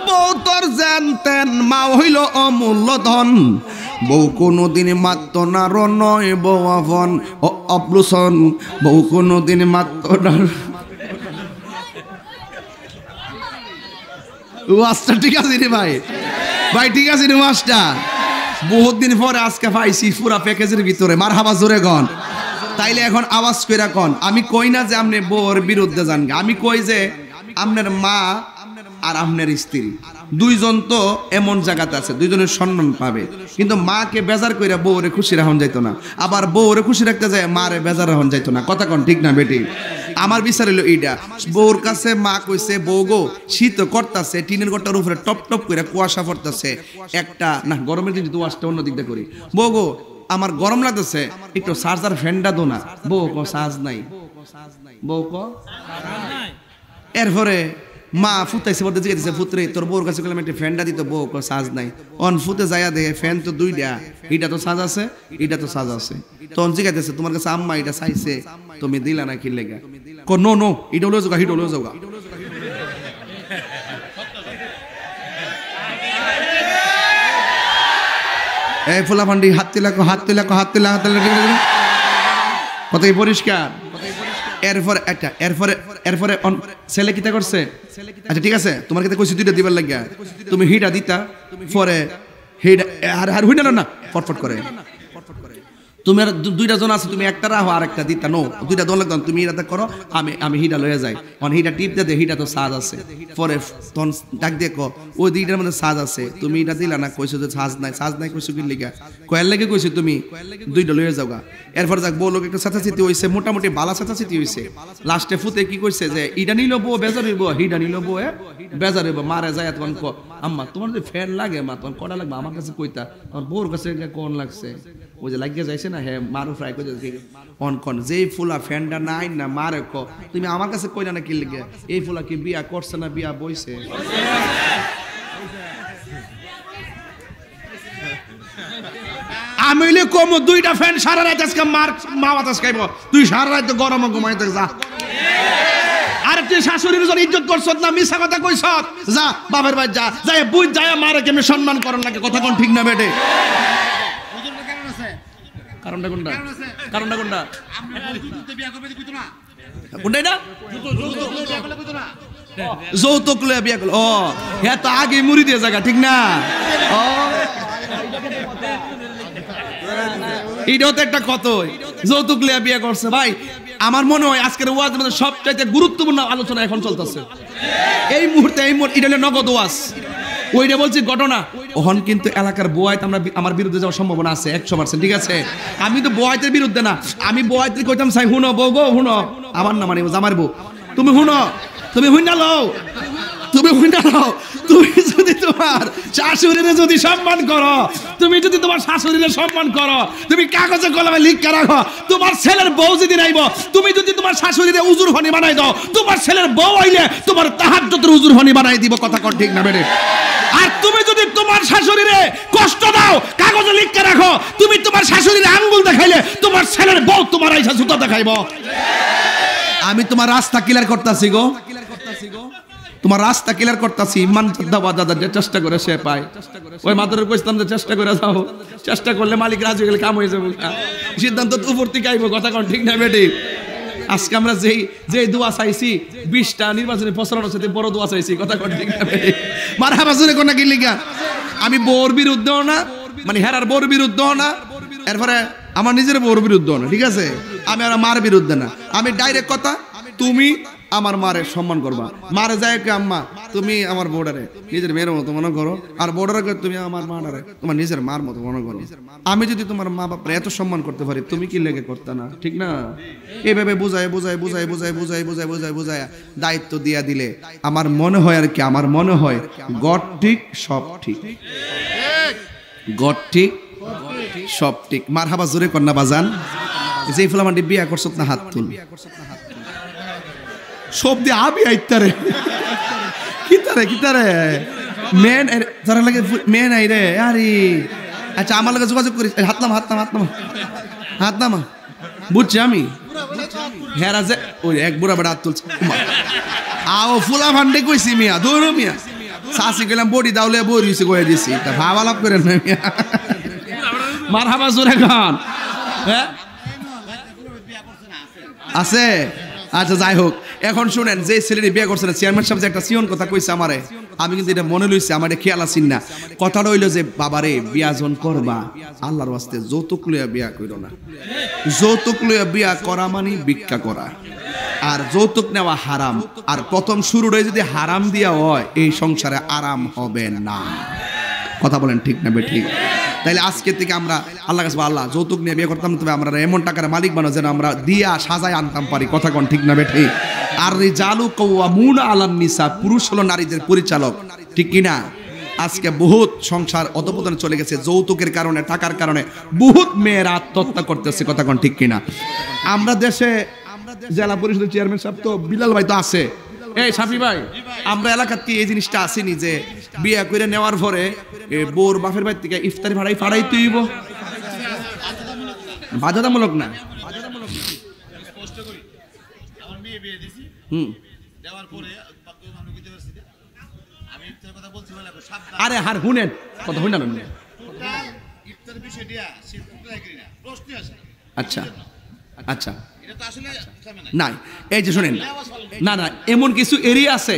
বউ তোর জানতেন মা হইল অমূল্য ধন। বউ কোনদিন মাত্র নার নয় বউ আফন। ও আবলুসন, বউ কোনদিন মাত্র নার। ওয়াজটা ঠিক আছে রে ভাই, ভাই ঠিক আছে রে ওয়াজটা। বহুত দিন পরে আজকে পাইছি পুরা প্যাকেজের ভিতরে। মারহাবা জোরে গন। তাইলে এখন আওয়াজ কইরা কন। আমি কই না যে আপনি বউর বিরুদ্ধে যান, আমি কই যে আপনার মা আর আপনার স্ত্রী দুইজন তো এমন জায়গাতে আছে, দুইজনের সম্মান পাবে। কিন্তু মাকে বেজার কইরা বউরে খুশি রাখুন যাইতো না, আবার বউরে খুশি রাখতে যায় মারে বেজার রাখুন যাইতো না, কথা কন ঠিক না বেটি? আমার বিচার হইলো এইটা। বউর কাছে মা কইছে, বউ গো শীত করতেছে, টিনের ঘরটার উপরে টপ টপ করে কুয়াশা পড়তেছে, একটা না গরমের দিন তো ওয়াশটা অন্য দিক দিয়ে করি। বউ গো আমার গরম লাগতেছে, একটু চার্জার ফ্যানটা দো না। বউ কো চার্জ নাই, বউ কো এরপরে মা ফুটাইছে বলতে জিজ্ঞেস ফুতরে তোর বউর কাছে গেলাম একটা ফ্যানটা দিত, বউ কো চার্জ নাই। অন ফুটে যাইয়া দেখে ফ্যান তো দুইটা, এটা তো চার্জ আছে, এটা তো চার্জ আছে। তখন জিজ্ঞাসা তোমার কাছে আম্মা এটা চাইছে তুমি দিলা না কি লেগা? কো নো নো এটা হলো যোগা, হিট হলো যোগা। এই ফুলা ফান্ডি হাত তুলা হাত তুলা হাত তুলা হাত তুলা, কতই পরিষ্কার। এরপরে ছেলে কিতা করছে? আচ্ছা ঠিক আছে, তোমার কাছে কইছি দুইটা দিবার লাগিয়া, তুমি হিটা দিতা, পরে হিটা আর হইনা না ফটফট করে। তুমি আর দুইটা জন আছে, তুমি একটা রাখো আর একটা দিতা, নো দুইটা দল লাগতাম, তুমি এটা করো, আমি হিটা লয়ে যাই। অন হিটা টিপ দে, হিটা তো সাজ আছে, পরে তখন ডাক দিয়ে কো ওই দুইটার মধ্যে সাজ আছে, তুমি এটা দিলা না, কইছো যে সাজ নাই কইছো কি লিগা, কয়ের লাগে কইছো তুমি দুইটা লয়ে যাওগা। এরপর যাক বউ লোক একটা ছাতাছিতি হইছে, মোটামুটি বালা ছাতাছিতি হইছে। লাস্টে ফুতে কি কইছে যে ইটা নিল বউ বেজার হইব, হিটা নিল বউ বেজার হইব, মারে যায় তখন কো আম্মা তোমার যে ফ্যান লাগে মা, তখন কটা লাগবে আমার কাছে কইতা, আমার বউর কাছে কোন লাগছে, ওই যে লাগিয়ে যাইছে না, হ্যাঁ মারু ফ্রাই করে অন কন যেই ফুলা ফ্যানটা নাই না মারে ক তুমি আমার কাছে কইনা না কি লিগে, এই ফুলা কি বিয়া করছে না বিয়া বইছে? আমি কম দুইটা ফ্যান সারা রাত আজকে মার মা বাতাস খাইব, তুই সারা রাত গরম ঘুমাইতে যা। আর তুই শাশুড়ির জন্য ইজ্জত করছ না, মিছা কথা কইছ, যা বাবার বাড়ি যা, যাই বুঝ যায় মারে কেমনি সম্মান করার লাগে, কথা কোন ঠিক না বেটে? কারণটা কোনটা? কারণটা কোনটা? কোনটাই না যৌতুক লয়ে বিয়া করলো। ও হ্যাঁ, তো আগে মুড়ি দিয়ে জায়গা, ঠিক না? ও এটাও তো একটা কত যৌতুক লয়ে বিয়া করছে। ভাই আমার মনে হয় আজকের ওয়াজের মধ্যে সবচাইতে গুরুত্বপূর্ণ আলোচনা এখন চলতেছে এই মুহূর্তে। এটা হলো নগদ ওয়াজ, ওইটা বলছি ঘটনা। ওহন কিন্তু এলাকার বোয়াইতে আমার বিরুদ্ধে যাওয়ার সম্ভাবনা আছে 100%, ঠিক আছে? আমি তো বোয়াইতের বিরুদ্ধে না, আমি বোয়াইতে কইতাম চাই হুনো বউ গো হুনো, আমার না মানে জামার বউ, তুমি হুনো, তুমি হুইনা লও, তুমি হুইনা লও। তুমি যদি তোমার শাশুড়িরে যদি সম্মান করো, তুমি যদি তোমার শাশুড়িরে সম্মান করো, তুমি কাগজে কলমে লিখে রাখো, তোমার ছেলের বউ যদি নাইব, তুমি যদি তোমার শাশুড়িরে উজুর হনি বানাই দাও, তোমার ছেলের বউ আইলে তোমার তাহাজ্জুদের উজুর হনি বানাই দিব, কথা কর ঠিক না বেরে? আর তুমি যদি তোমার শাশুড়িরে কষ্ট দাও, কাগজে লিখে রাখো, তুমি তোমার শাশুড়ির আঙ্গুল দেখাইলে তোমার ছেলের বউ তোমার আইসা জুতা দেখাইব। আমি তোমার রাস্তা ক্লিয়ার করতেছি গো, তোমার রাস্তা ক্লিয়ার করতেছি। ইমান দাদা যে চেষ্টা করে সে পায়, ওই মাদরের কইতাম যে চেষ্টা করে যাও, চেষ্টা করলে মালিক রাজি গেলে কাম হয়ে যাবে, সিদ্ধান্ত তো উপর থেকে আইব, কথা কোন ঠিক না বেটি? আজকে আমরা যেই দোয়া চাইছি 20টা নির্বাচনী প্রচারণার সাথে বড় দোয়া চাইছি, কথা কোন ঠিক না বেটি? মারহাবা জোরে কোন কি লিগা? আমি বউর বিরুদ্ধেও না, মানে হেরার বউর বিরুদ্ধেও না, এরপরে আমার নিজের বউর বিরুদ্ধেও না, ঠিক আছে? আমি আর মার বিরুদ্ধে না, আমি ডাইরেক্ট কথা, তুমি আমার মারে সম্মান করবা। মারে যায় কি আম্মা তুমি আমার বউডারে নিজের মেয়ের মতো মনে করো, আর বউডারে তুমি আমার মারে তোমার নিজের মার মতো মনে করো। আমি যদি তোমার মা বাপরে এত সম্মান করতে পারি, তুমি কি লেগে করতে না, ঠিক না? এইভাবে বুঝায় দায়িত্ব দিয়া দিলে আমার মনে হয় আর কি, আমার মনে হয় গড ঠিক সব ঠিক, গড ঠিক সব ঠিক। মারহাবা জোরে কন্যা বাজান। যে ফুলামান্ডি বিয়া করছত না হাত তুল, সব দিয়ে আবি আইতারে কিতারে মেন যারা লাগে মেন আই রে আরে। আচ্ছা আমার লাগে যোগাযোগ করিস, হাত নামা বুঝছি আমি। হেরা যে ওই এক বুড়া বেড়া হাত তুলছে, আও ফুলা ফান্ডে কইছি মিয়া দৌড়ো মিয়া, শাসি গেলাম বডি দাউলে বই হইছে কয়ে দিছি, তা ভাবা লাভ করেন না মিয়া। মারহাবা জোরে গান, হ্যাঁ আছে। আচ্ছা যাই হোক, এখন শুনেন, যে ছেলেটি বিয়ে করছে না, চেয়ারম্যান সাহেব যে একটা সিয়ন কথা কইছে আমারে, আমি কিন্তু এটা মনে লইছি, আমার এটা খেয়াল আসিন না। কথাটা হইলো যে বাবারে বিয়া জন করবা, আল্লাহর ওয়াস্তে যৌতুক লইয়া বিয়া কইরো না। যৌতুক লইয়া বিয়া করা মানে ভিক্ষা করা, আর যৌতুক নেওয়া হারাম। আর প্রথম শুরুটাই যদি হারাম দিয়া হয়, এই সংসারে আরাম হবে না, কথা বলেন ঠিক না বে ঠিক? তাইলে আজকে থেকে আমরা আল্লাহ কাছে আল্লাহ যৌতুক নিয়ে বিয়ে করতাম, তবে আমরা এমন টাকার মালিক বানো যেন আমরা দিয়া সাজায় আনতাম পারি, কথা কোন ঠিক না বেঠি? আর রিজালু কাওয়ামুনা আলান নিসা, পুরুষ হলো নারীদের পরিচালক, ঠিক কিনা? আজকে বহুত সংসার অধপতনে চলে গেছে যৌতুকের কারণে, টাকার কারণে বহুত মেয়েরা আত্মহত্যা করতেছে, কথা কোন ঠিক কিনা? আমরা দেশে জেলা পরিষদের চেয়ারম্যান সাহেব তো বিলাল ভাই তো আছে, এই সাফি ভাই, আমরা এলাকার কি এই জিনিসটা আসেনি যে বিয়ে করে নেওয়ার পরে বউর বাপের বাড়ি থেকে ইফতারি ভাড়াই ফাড়াইতে হইব? বাধ্যতামূলক না। আরে হার হুনেন কথা হুনেন। আচ্ছা আচ্ছা, নাই। এই যে শুনেন, না না, এমন কিছু এরিয়া আছে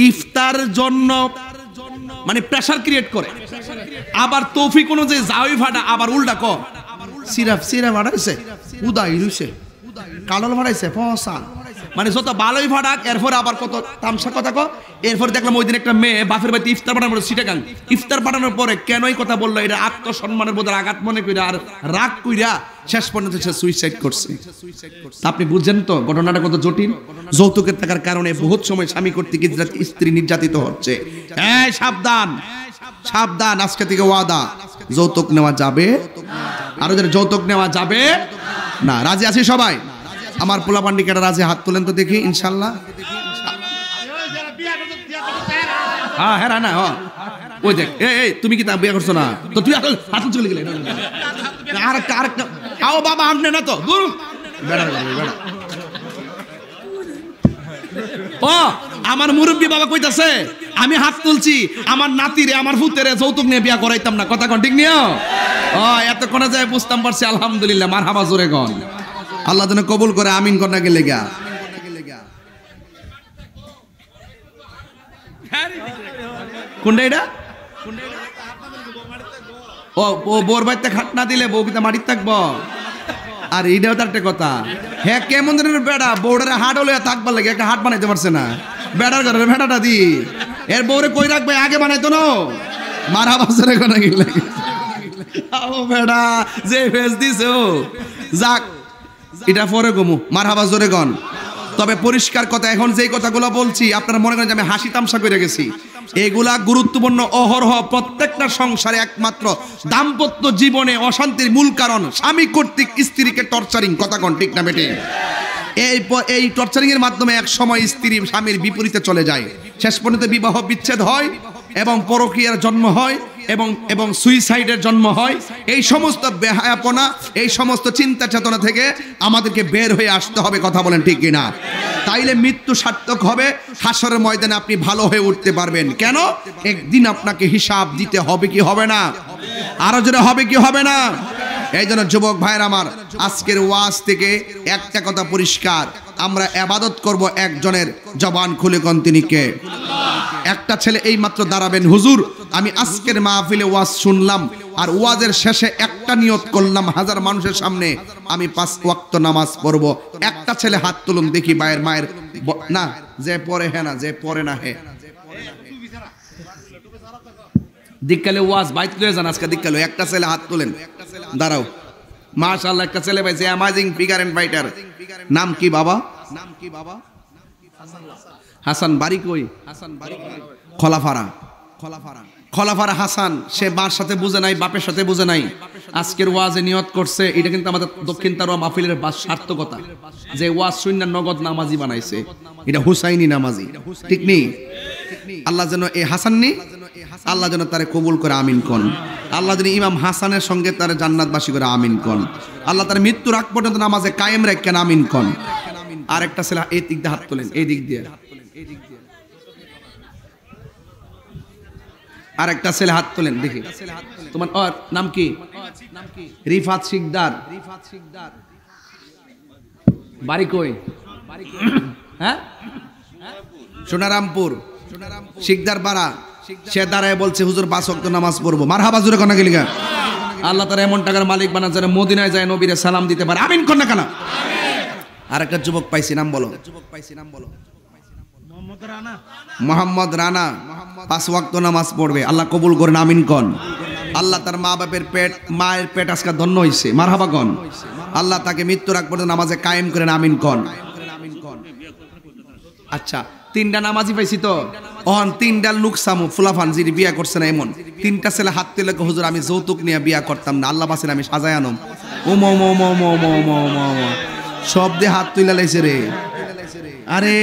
ইফতার জন্য মানে প্রেসার ক্রিয়েট করে, আবার তৌফিক অনুযায়ী জাওই ফাটা আবার উল্টা ক সিরা ভাড়াইছে উদাই রইছে কালল ভাড়াইছে পয়সা, মানে যত ভালোই ভাড়াক এরপর আবার কত তামসা কথা ক। এরপর দেখলাম ওই দিন একটা মেয়ে বাপের বাড়িতে ইফতার পাঠানোর পরে সিটাগাং ইফতার পাঠানোর পরে কেনই কথা বললো, এটা আত্মসম্মানের বোধের আঘাত মনে কইরা আর রাগ কইরা শেষ পর্যন্ত সে সুইসাইড করছে। আপনি বুঝছেন তো ঘটনাটা কত জটিল। যৌতুকের টাকার কারণে বহুত সময় স্বামী কর্তৃক স্ত্রী নির্যাতিত হচ্ছে। এই সাবধান সাবধান, আজকে থেকে ওয়াদা, যৌতুক নেওয়া যাবে, আরো যেন যৌতুক নেওয়া যাবে না। রাজি আছি সবাই? আমার পোলা পান্ডিকাটা রাজি, হাত তোলেন তো দেখি ইনশাল্লাহ। হ্যাঁ হ্যাঁ না ওই দেখ, এই তুমি কি তা বিয়ে করছো না তো? তুই হাত চলে গেলে আরেকটা আরেকটা আও বাবা আনবে না তো দূর বেড়া বেড়া। ও আমার মুরব্বী বাবা কইতাছে আমি হাত তুলছি আমার নাতিরে আমার ফুতেরে যৌতুক নিয়ে বিয়া করাইতাম না, কথা কোন ঠিক নিও? ও এতক্ষণে যায় বুঝতাম পারছি। আলহামদুলিল্লাহ, মারহাবা জোরে গন। আল্লাহ যেন কবুল করে, আমিন কর না গেলে গা। কোনটা এটা? ও বোর বাড়িতে খাট না দিলে বউ কিতা মাটির থাকবো? আর এইটাও তার একটা কথা, হ্যাঁ কেমন ধরনের বেড়া বউডারে হাট হলে থাকবার লাগে, একটা হাট বানাইতে পারছে না বেড়ার ঘরের ভেড়াটা দি। এর বউরে কই রাখবে, আগে বানাইতো না মারা বাজারে কোনা গেলে বেড়া যে ফেস দিছে ও যাক, এটা পরে গমু মারহাবা জোরে গন। তবে পরিষ্কার কথা, এখন যেই কথাগুলো বলছি আপনারা মনে করেন যে আমি হাসি তামসা করে গেছি, এগুলা গুরুত্বপূর্ণ। অহরহ প্রত্যেকটা সংসারে একমাত্র দাম্পত্য জীবনে অশান্তির মূল কারণ স্বামী কর্তৃক স্ত্রীকে টর্চারিং, কথা কোন ঠিক না বেটে? এই টর্চারিং এর মাধ্যমে এক সময় স্ত্রী স্বামীর বিপরীতে চলে যায়, শেষ পর্যন্ত বিবাহ বিচ্ছেদ হয় এবং পরকীয়ার জন্ম হয় এবং সুইসাইডের জন্ম হয়। এই সমস্ত বেহায়াপনা, এই সমস্ত চিন্তা চেতনা থেকে আমাদেরকে বের হয়ে আসতে হবে, কথা বলেন ঠিক কিনা? তাইলে মৃত্যু সার্থক হবে, হাসরের ময়দানে আপনি ভালো হয়ে উঠতে পারবেন। কেন? একদিন আপনাকে হিসাব দিতে হবে কি হবে না? আরো জোরে হবে কি হবে না? এই জন্য যুবক ভাইয়ের আমার, আজকের ওয়াজ থেকে একটা কথা পরিষ্কার, আমরা ইবাদত করব একজনের, জবান খুলে কোন তিনি কে? একটা ছেলে এই মাত্র দাঁড়াবেন, হুজুর আমি আজকের মাহফিলে ওয়াজ শুনলাম আর ওয়াজের শেষে একটা নিয়ত করলাম, হাজার মানুষের সামনে আমি 5 ওয়াক্ত নামাজ পড়ব। একটা ছেলে হাত তুলুন দেখি, মায়ের না যে পড়ে হ্যাঁ না যে পড়ে না হে দিককালে ওয়াজ বাইত লয়ে যান। আজকে দিককালে একটা ছেলে হাত তুলেন, দাঁড়াও। মাশাআল্লাহ, একটা ছেলে পাইছে, অ্যামেজিং ফিগার এন্ড ফাইটার। নাম কি বাবা? নাম কি বাবা? হাসান। বাড়ি কই? হাসান বাড়ি খলাফারা। খলাফারা হাসান। সে বার সাথে বুঝে নাই, বাপের সাথে বুঝে নাই, আজকের ওয়াজে নিয়ত করছে। এটা কিন্তু আমাদের দক্ষিণ তারুয়া মাহফিলের সার্থকতা, যে ওয়াজ শুননা নগদ নামাজি বানাইছে। এটা হুসাইনি নামাজি, ঠিক নেই? আল্লাহ যেন এই হাসান নি, আল্লাহ যেন তারে কবুল করে, আমিন কোন। আল্লাহ যেন ইমাম হাসানের সঙ্গে তার জান্নাতবাসী করে, আমিন কোন। আল্লাহ তার মৃত্যুর আগ পর্যন্ত নামাজে কায়েম রাখেন, আমিন কোন। আর একটা ছেলে এই দিক দিয়ে হাত তোলেন, এই দিক দিয়ে। আর একটা ছেলে হাত তোলেন দেখি। তোমার নাম কি? রিফাত শিকদার। বাড়ি কই? হ্যাঁ সোনারামপুর। শিকদার পাড়া। সে দাঁড়ায় বলছে হুজুর 5 ওয়াক্ত নামাজ পড়বো। মারহাবা জোরে কোনা গেলি গা। আল্লাহ তার এমন টাকার মালিক বানা যারা মদিনায় যায় নবীরে সালাম দিতে পারে, আমিন কোন না কেন? আর একটা যুবক পাইছি, নাম বলো। মোহাম্মদ রানা। 5 ওয়াক্ত নামাজ পড়বে, আল্লাহ কবুল করেন, আমিন কোন। আল্লাহ তার মা বাপের মায়ের পেট আজকে ধন্য হইছে, মারহাবা কোন। আল্লাহ তাকে মৃত্যুর আগ পর্যন্ত নামাজে কায়েম করেন, আমিন কোন। আচ্ছা, 3টা নামাজি পাইছি তো, 3টা লোক সামু ফুলাফান যিনি বিয়া করছে না, এমন 3টা ছেলে হাত তুলে হুজুর আমি যৌতুক নিয়ে বিয়া করতাম না, আল্লাহ বাসেন আমি সাজায় আনম। সব দিয়ে হাত তুলে লাইছে রে। আরে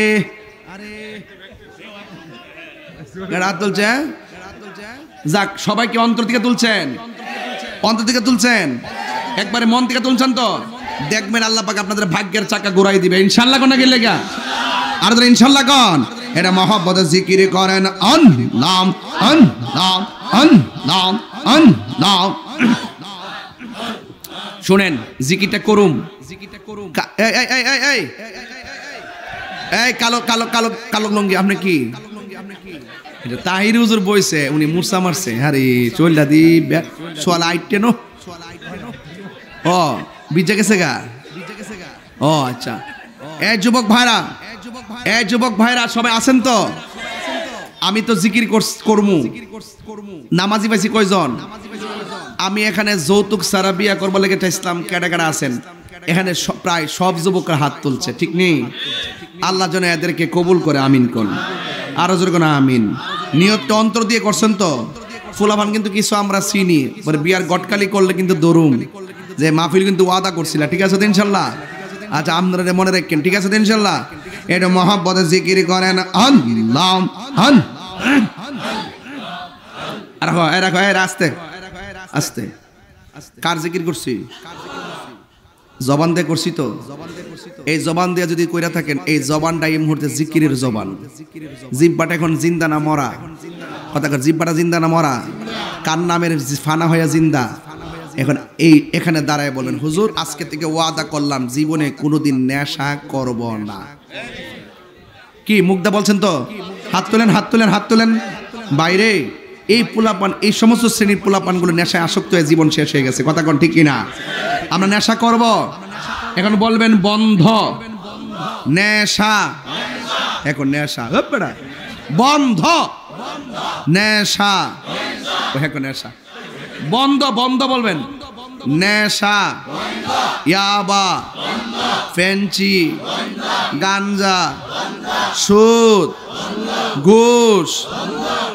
হাত তুলছে, যাক সবাইকে অন্তর থেকে তুলছেন, অন্তর থেকে তুলছেন, একবারে মন থেকে তুলছেন তো দেখবেন আল্লাহ পাক আপনাদের ভাগ্যের চাকা ঘুরাই দিবে ইনশাআল্লাহ। কোন গেলে গা আর ইনশাআল্লাহ কোন এটা মহব্বতে জিকির করেন, আন নাম আন নাম আন নাম আন নাম। শুনেন জিকিরটা করুম। এই কালো কালো কালো কালো লঙ্গি আপনি কি তাহির হুজুর বইছে উনি মুরসা মারছে আরে চললা দি সোয়াল আইটে নো ও বিজে গেছে গা ও আচ্ছা এই যুবক ভাইরা সবাই আছেন তো? আমি তো জিকির করমু নামাজি পাইছি কয়জন? আমি এখানে যৌতুক সারা বিয়া করবার লেগে ইসলাম কেডা আছেন এখানে প্রায় সব যুবকরা হাত তুলছে, ঠিক নেই? আল্লাহ যেন এদেরকে কবুল করে, আমিন কোন। আরো জোরে কোন আমিন। নিয়তটা অন্তর দিয়ে করছেন তো? ফুলাভান কিন্তু কিছু আমরা চিনি, বিয়ার গটকালি করলে কিন্তু দরুম যে মাহফিল কিন্তু ওয়াদা করছিল, ঠিক আছে তো ইনশাল্লাহ? আচ্ছা আপনারা মনে রাখেন, ঠিক আছে তো ইনশাল্লাহ? এটা মহব্বতে জিকির করেন আল্লাহ আস্তে আস্তে। কার জিকির করছি? জবান দিয়ে করছি তো। এই জবান দিয়ে যদি কইরা থাকেন, এই জবানটা এই মুহূর্তে জিকিরের জবান। জিব্বাটা এখন জিন্দা না মরা? কথা কর, জিব্বাটা জিন্দা না মরা? কার নামের ফানা হইয়া জিন্দা? এখন এই এখানে দাঁড়ায় বলেন, হুজুর আজকে থেকে ওয়াদা করলাম জীবনে কোনোদিন নেশা করব না। কি মুগ্ধা বলছেন তো? হাত তোলেন। বাইরে এই পোলাপান, এই সমস্ত শ্রেণীর পোলাপানগুলো নেশায় আসক্ত হয়ে জীবন শেষ হয়ে গেছে, কথা কোন ঠিক কিনা? আমরা নেশা করব, এখন বলবেন বন্ধ নেশা। এখন নেশা বন্ধ, নেশা এখন নেশা বন্ধ বলবেন। নেশা, ইয়াবা, ফেঞ্চি, গাঞ্জা, সুদ, ঘুষ,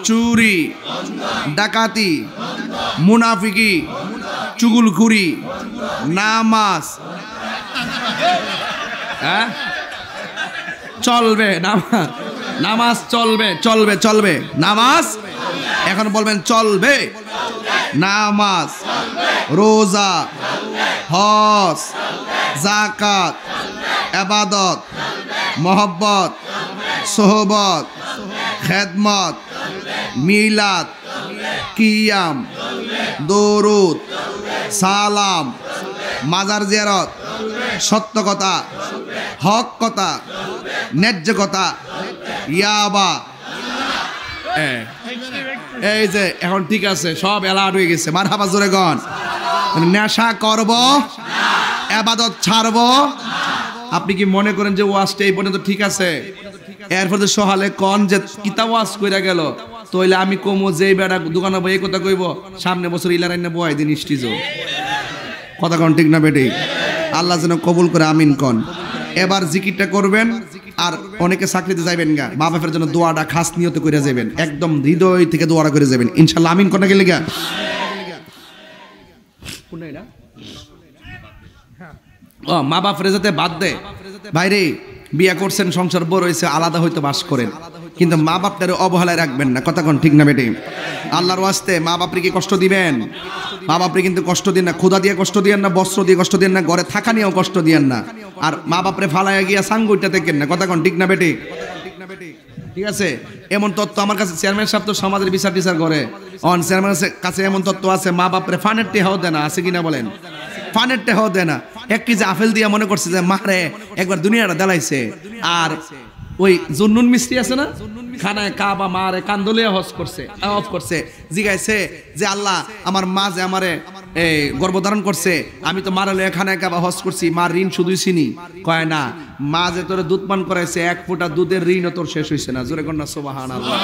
চুরি, ডাকাতি, মুনাফিকি, চুগুলখুরি, নামাজ চলবে, নামাজ চলবে নামাজ। এখন বলবেন চলবে নামাজ, রোজা, হজ, যাকাত, ইবাদত, মহব্বত, সোহবত, খেদমত, মিলাদ, কিয়াম, দরুদ, সালাম, মাজার জিয়ারত, সত্য কথা, হক কথা, ন্যায্য কথা, ইয়াবা। এই যে এখন ঠিক আছে, সব এলার্ট হয়ে গেছে, মারহাবা জোরে গন। নেশা করব, ইবাদত ছাড়ব। আপনি কি মনে করেন যে ওয়াজটা এই পর্যন্ত ঠিক আছে? এরপর যে সহালে কন যে কিতাব ওয়াজ কইরা গেল, তইলে আমি কমো যে বেড়া দোকানে বই কথা কইব, সামনে বছর ইলারাইনা বয় দিন স্টিজ। কথা কন ঠিক না বেটি? আল্লাহ যেন কবুল করে, আমিন কন। এবার জিকিরটা করবেন, আর অনেকে চাকরিতে যাবেন গা, মা বাপের জন্য দোয়াটা খাস নিয়ত করে যাবেন, একদম হৃদয় থেকে দোয়াটা করে যাবেন ইনশাল্লাহ, আমিন কোন গেলে গা। ও মা বাপরে যাতে বাদ দে, ভাইরে বিয়া করছেন, সংসার বড় হয়েছে, আলাদা হয়তো বাস করেন, কিন্তু মা বাপটারে অবহেলায় রাখবেন না, কথা কোন ঠিক না বেটি? আল্লাহর ওয়াস্তে মা বাপরে কি কষ্ট দিবেন? মা বাপরে কিন্তু কষ্ট দিন না, ক্ষুধা দিয়ে কষ্ট দিয়েন না, বস্ত্র দিয়ে কষ্ট দিয়েন না, ঘরে থাকা নিয়েও কষ্ট দিয়েন না, আর মা বাপরে ফালাইয়া গিয়া সাঙ্গুইটা দেখেন না, কথা কোন ঠিক না বেটি? ঠিক আছে? এমন তত্ত্ব আমার কাছে, চেয়ারম্যান সাহেব তো সমাজের বিচার টিচার করে, অন চেয়ারম্যানের কাছে এমন তত্ত্ব আছে, মা বাপরে ফানের টেহাও দেয় না, আছে কিনা বলেন? ফানের টেহাও দেয় না। এক কেজি আপেল দিয়া মনে করছে যে মারে একবার দুনিয়াটা দেলাইছে, আর ওই জুন্নুন মিস্ত্রি আছে না, খানায় কাবা মারে কান্দলিয়া হজ করছে, অফ করছে, জিগাইছে যে আল্লাহ আমার মা যে আমারে গর্ভধারণ করছে, আমি তো মারা লইয়া খানায় কাবা হজ করছি, মার ঋণ শুধুই চিনি। কয় না, মা যে তোরে দুধ পান করাইছে, এক ফোঁটা দুধের ঋণও তোর শেষ হয়েছে না। জোরে কন্যা সুবহানাল্লাহ।